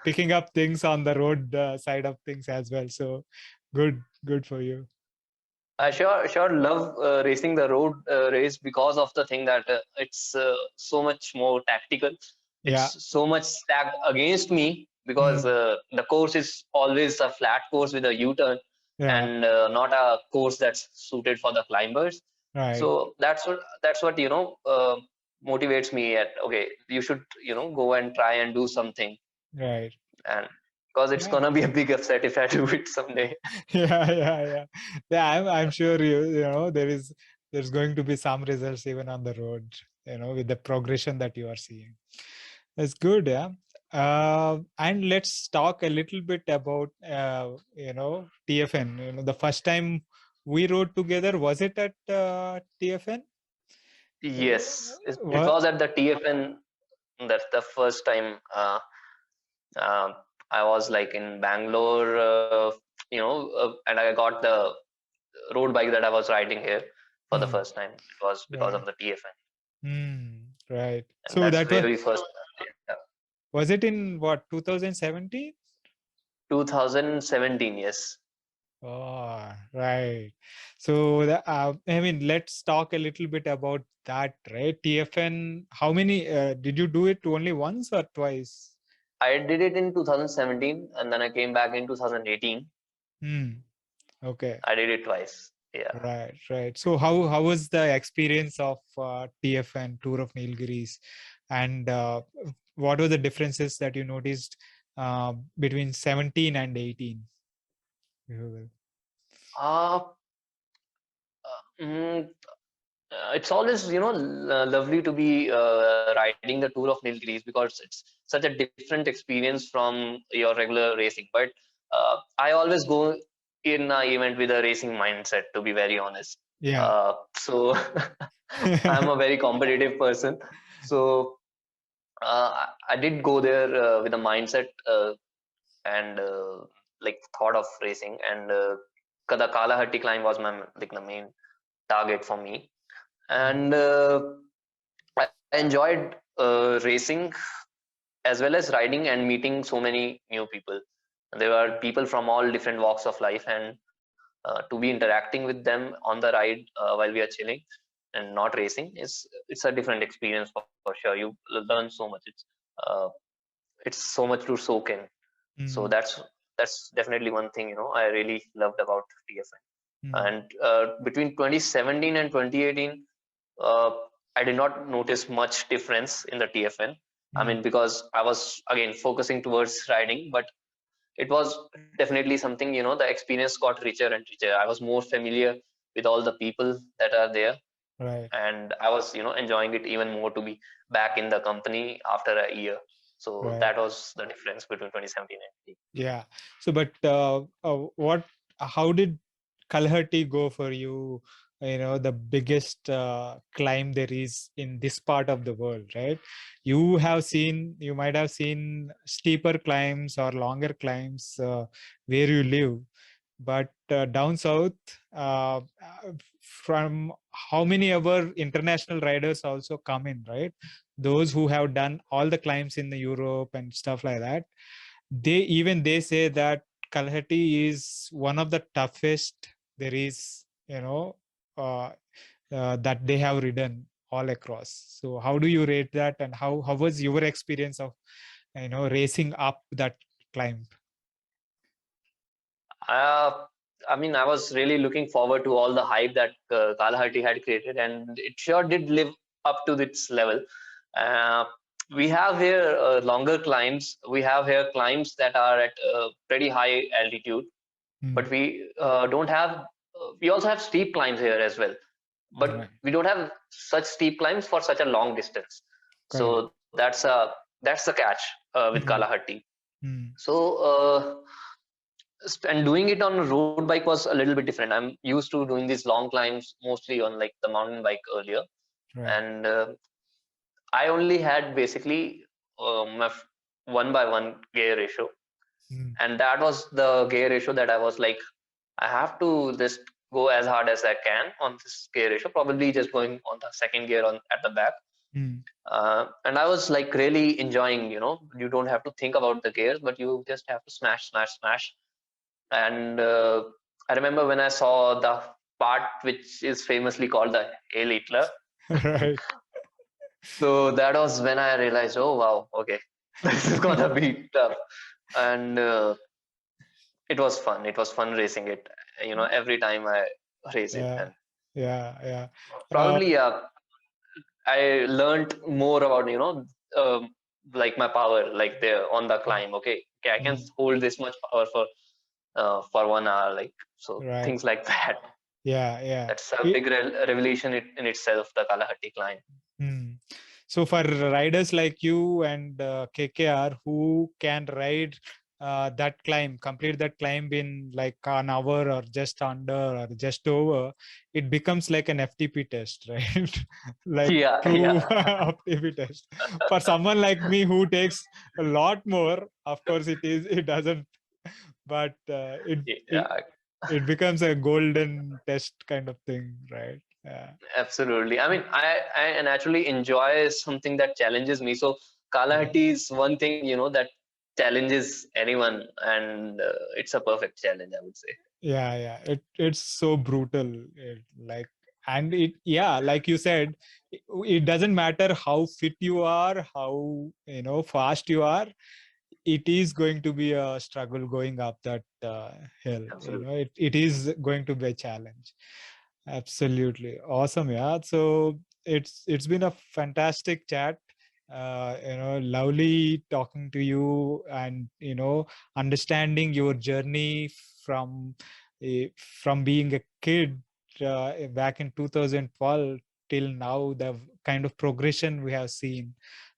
picking up things on the road side of things as well. So good for you. I sure love racing the road race because of the thing that it's so much more tactical. Yeah. It's so much stacked against me because Mm. the course is always a flat course with a U-turn, Yeah. and not a course that's suited for the climbers. Right. So that's what motivates me at, okay, you should go and try and do something, Right. and because it's Yeah. gonna be a big upset if I do it someday. Yeah. I'm sure there's going to be some results even on the road, with the progression that you are seeing. That's good. Yeah. And let's talk a little bit about TFN. The first time we rode together, was it at TFN? Yes, it What? was at the TFN. That's the first time uh, I was like in Bangalore, and I got the road bike that I was riding here for the Hmm, first time. It was because right. of the TFN, Right. and So that's that where was we first. Yeah. was it in what, 2017? 2017, yes. Oh, right. So I mean, let's talk a little bit about that, right? TFN. How many did you do it only once or twice? I did it in 2017, and then I came back in 2018. Hmm. Okay. I did it twice. Yeah. Right, right. So how was the experience of TFN Tour of Nilgiris, and what were the differences that you noticed between 17 and 18? You Uh, mm, it's always lovely to be riding the Tour of Nilgiris because it's such a different experience from your regular racing. But I always go in an event with a racing mindset, to be very honest. Yeah. So I'm a very competitive person. So I did go there with a mindset and like thought of racing, and the Kalahatty climb was my like the main target for me, Mm, and I enjoyed racing as well as riding and meeting so many new people. There were people from all different walks of life, and to be interacting with them on the ride while we are chilling and not racing is it's a different experience for sure. You learn so much. Uh, it's so much to soak in. So mm, that's definitely one thing I really loved about TFN. mm, And between 2017 and 2018, uh, I did not notice much difference in the TFN. I mm. mean, because I was again focusing towards riding, but it was definitely something, the experience got richer and richer. I was more familiar with all the people that are there, Right, and I was, enjoying it even more to be back in the company after a year. So right. that was the difference between 2017 and Yeah. So, but how did Kalahatty go for you? The biggest climb there is in this part of the world, right? You might have seen steeper climbs or longer climbs where you live, but down south, from how many other international riders also come in, right? Those who have done all the climbs in the Europe and stuff like that, they say that Kalhati is one of the toughest there is, uh, that they have ridden all across. So how do you rate that, and how was your experience of racing up that climb? Uh, I mean, I was really looking forward to all the hype that Kalahati had created, and it sure did live up to its level. Uh, we have here longer climbs. We have here climbs that are at pretty high altitude, Hmm. but we don't have. We also have steep climbs here as well, but Right. we don't have such steep climbs for such a long distance. Correct. So that's the catch with Hmm. Kalahati. Hmm. So. And doing it on a road bike was a little bit different. I'm used to doing these long climbs mostly on like the mountain bike earlier, Right. and I only had basically my 1:1 gear ratio, Hmm. and that was the gear ratio that I was like, I have to just go as hard as I can on this gear ratio. Probably just going on the second gear on at the back, Hmm. and I was like really enjoying. You don't have to think about the gears, but you just have to smash, smash, smash. And I remember when I saw the part which is famously called the Hail Hitler. Right. So that was when I realized, oh wow, okay, this is gonna be tough. And it was fun. It was fun racing it. Every time I race it, Yeah. and Yeah. Yeah. probably I learned more about like my power, like there on the climb. Okay, I can Hmm. hold this much power for 1 hour, like so Right. things like that. Yeah. Yeah. That's a big revelation in itself, the Kalahati climb. Hmm. So for riders like you and KKR who can ride that climb, complete that climb in like an hour or just under or just over, it becomes like an FTP test, right? Like Yeah, true yeah. FTP test. For someone like me who takes a lot more, of course it doesn't, but Yeah, it becomes a golden test kind of thing, right? Yeah. absolutely. I mean, I naturally enjoy something that challenges me. So Kalahatty is one thing, that challenges anyone, and it's a perfect challenge, I would say. Yeah, it's so brutal, like, and it, yeah, like you said, it doesn't matter how fit you are, how fast you are, it is going to be a struggle going up that hill. Absolutely. It is going to be a challenge. Absolutely awesome. Yeah, so it's been a fantastic chat. Lovely talking to you, and understanding your journey from from being a kid back in 2012 till now, the kind of progression we have seen.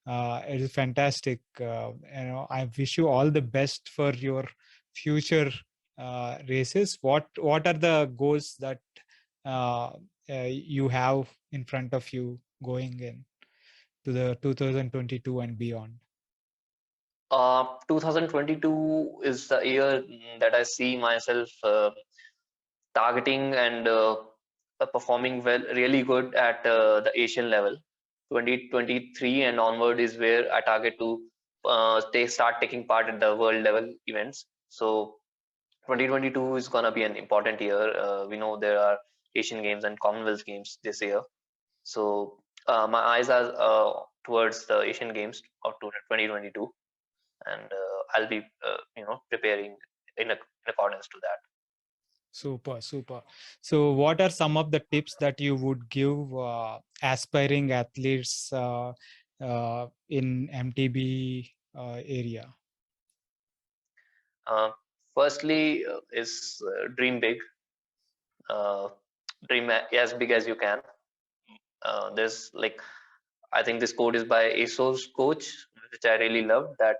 It is fantastic. I wish you all the best for your future races. What are the goals that uh, you have in front of you going in to the 2022 and beyond? 2022 is the year that I see myself targeting and performing well, really good at the Asian level. 2023 and onward is where I target to start taking part at the world level events. So 2022 is gonna be an important year. We know there are Asian Games and Commonwealth Games this year. So my eyes are towards the Asian Games of 2022, and I'll be preparing in accordance to that. Super, super. So, what are some of the tips that you would give aspiring athletes in MTB area? Uh, Firstly, is dream big, uh, dream as big as you can. There's like, I think this quote is by ASOS coach, which I really love. That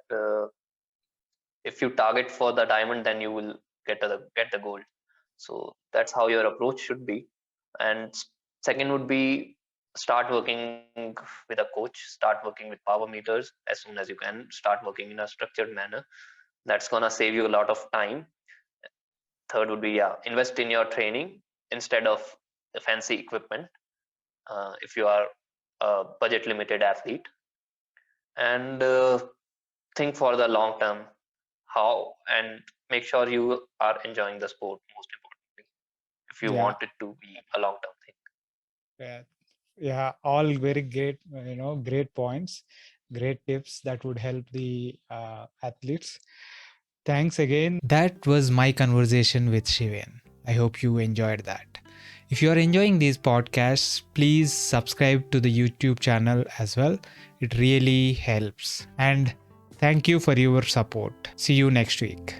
if you target for the diamond, then you will get the gold. So that's how your approach should be. And second would be, start working with a coach. Start working with power meters as soon as you can. Start working in a structured manner. That's gonna save you a lot of time. Third would be, yeah, invest in your training instead of the fancy equipment, if you are a budget limited athlete. And think for the long term, how, and make sure you are enjoying the sport, most importantly, if you Yeah, want it to be a long term thing. yeah, yeah. All very great, great points, great tips that would help the athletes. Thanks again. That was my conversation with Shiven. I hope you enjoyed that. If you are enjoying these podcasts, please subscribe to the YouTube channel as well. It really helps. And thank you for your support. See you next week.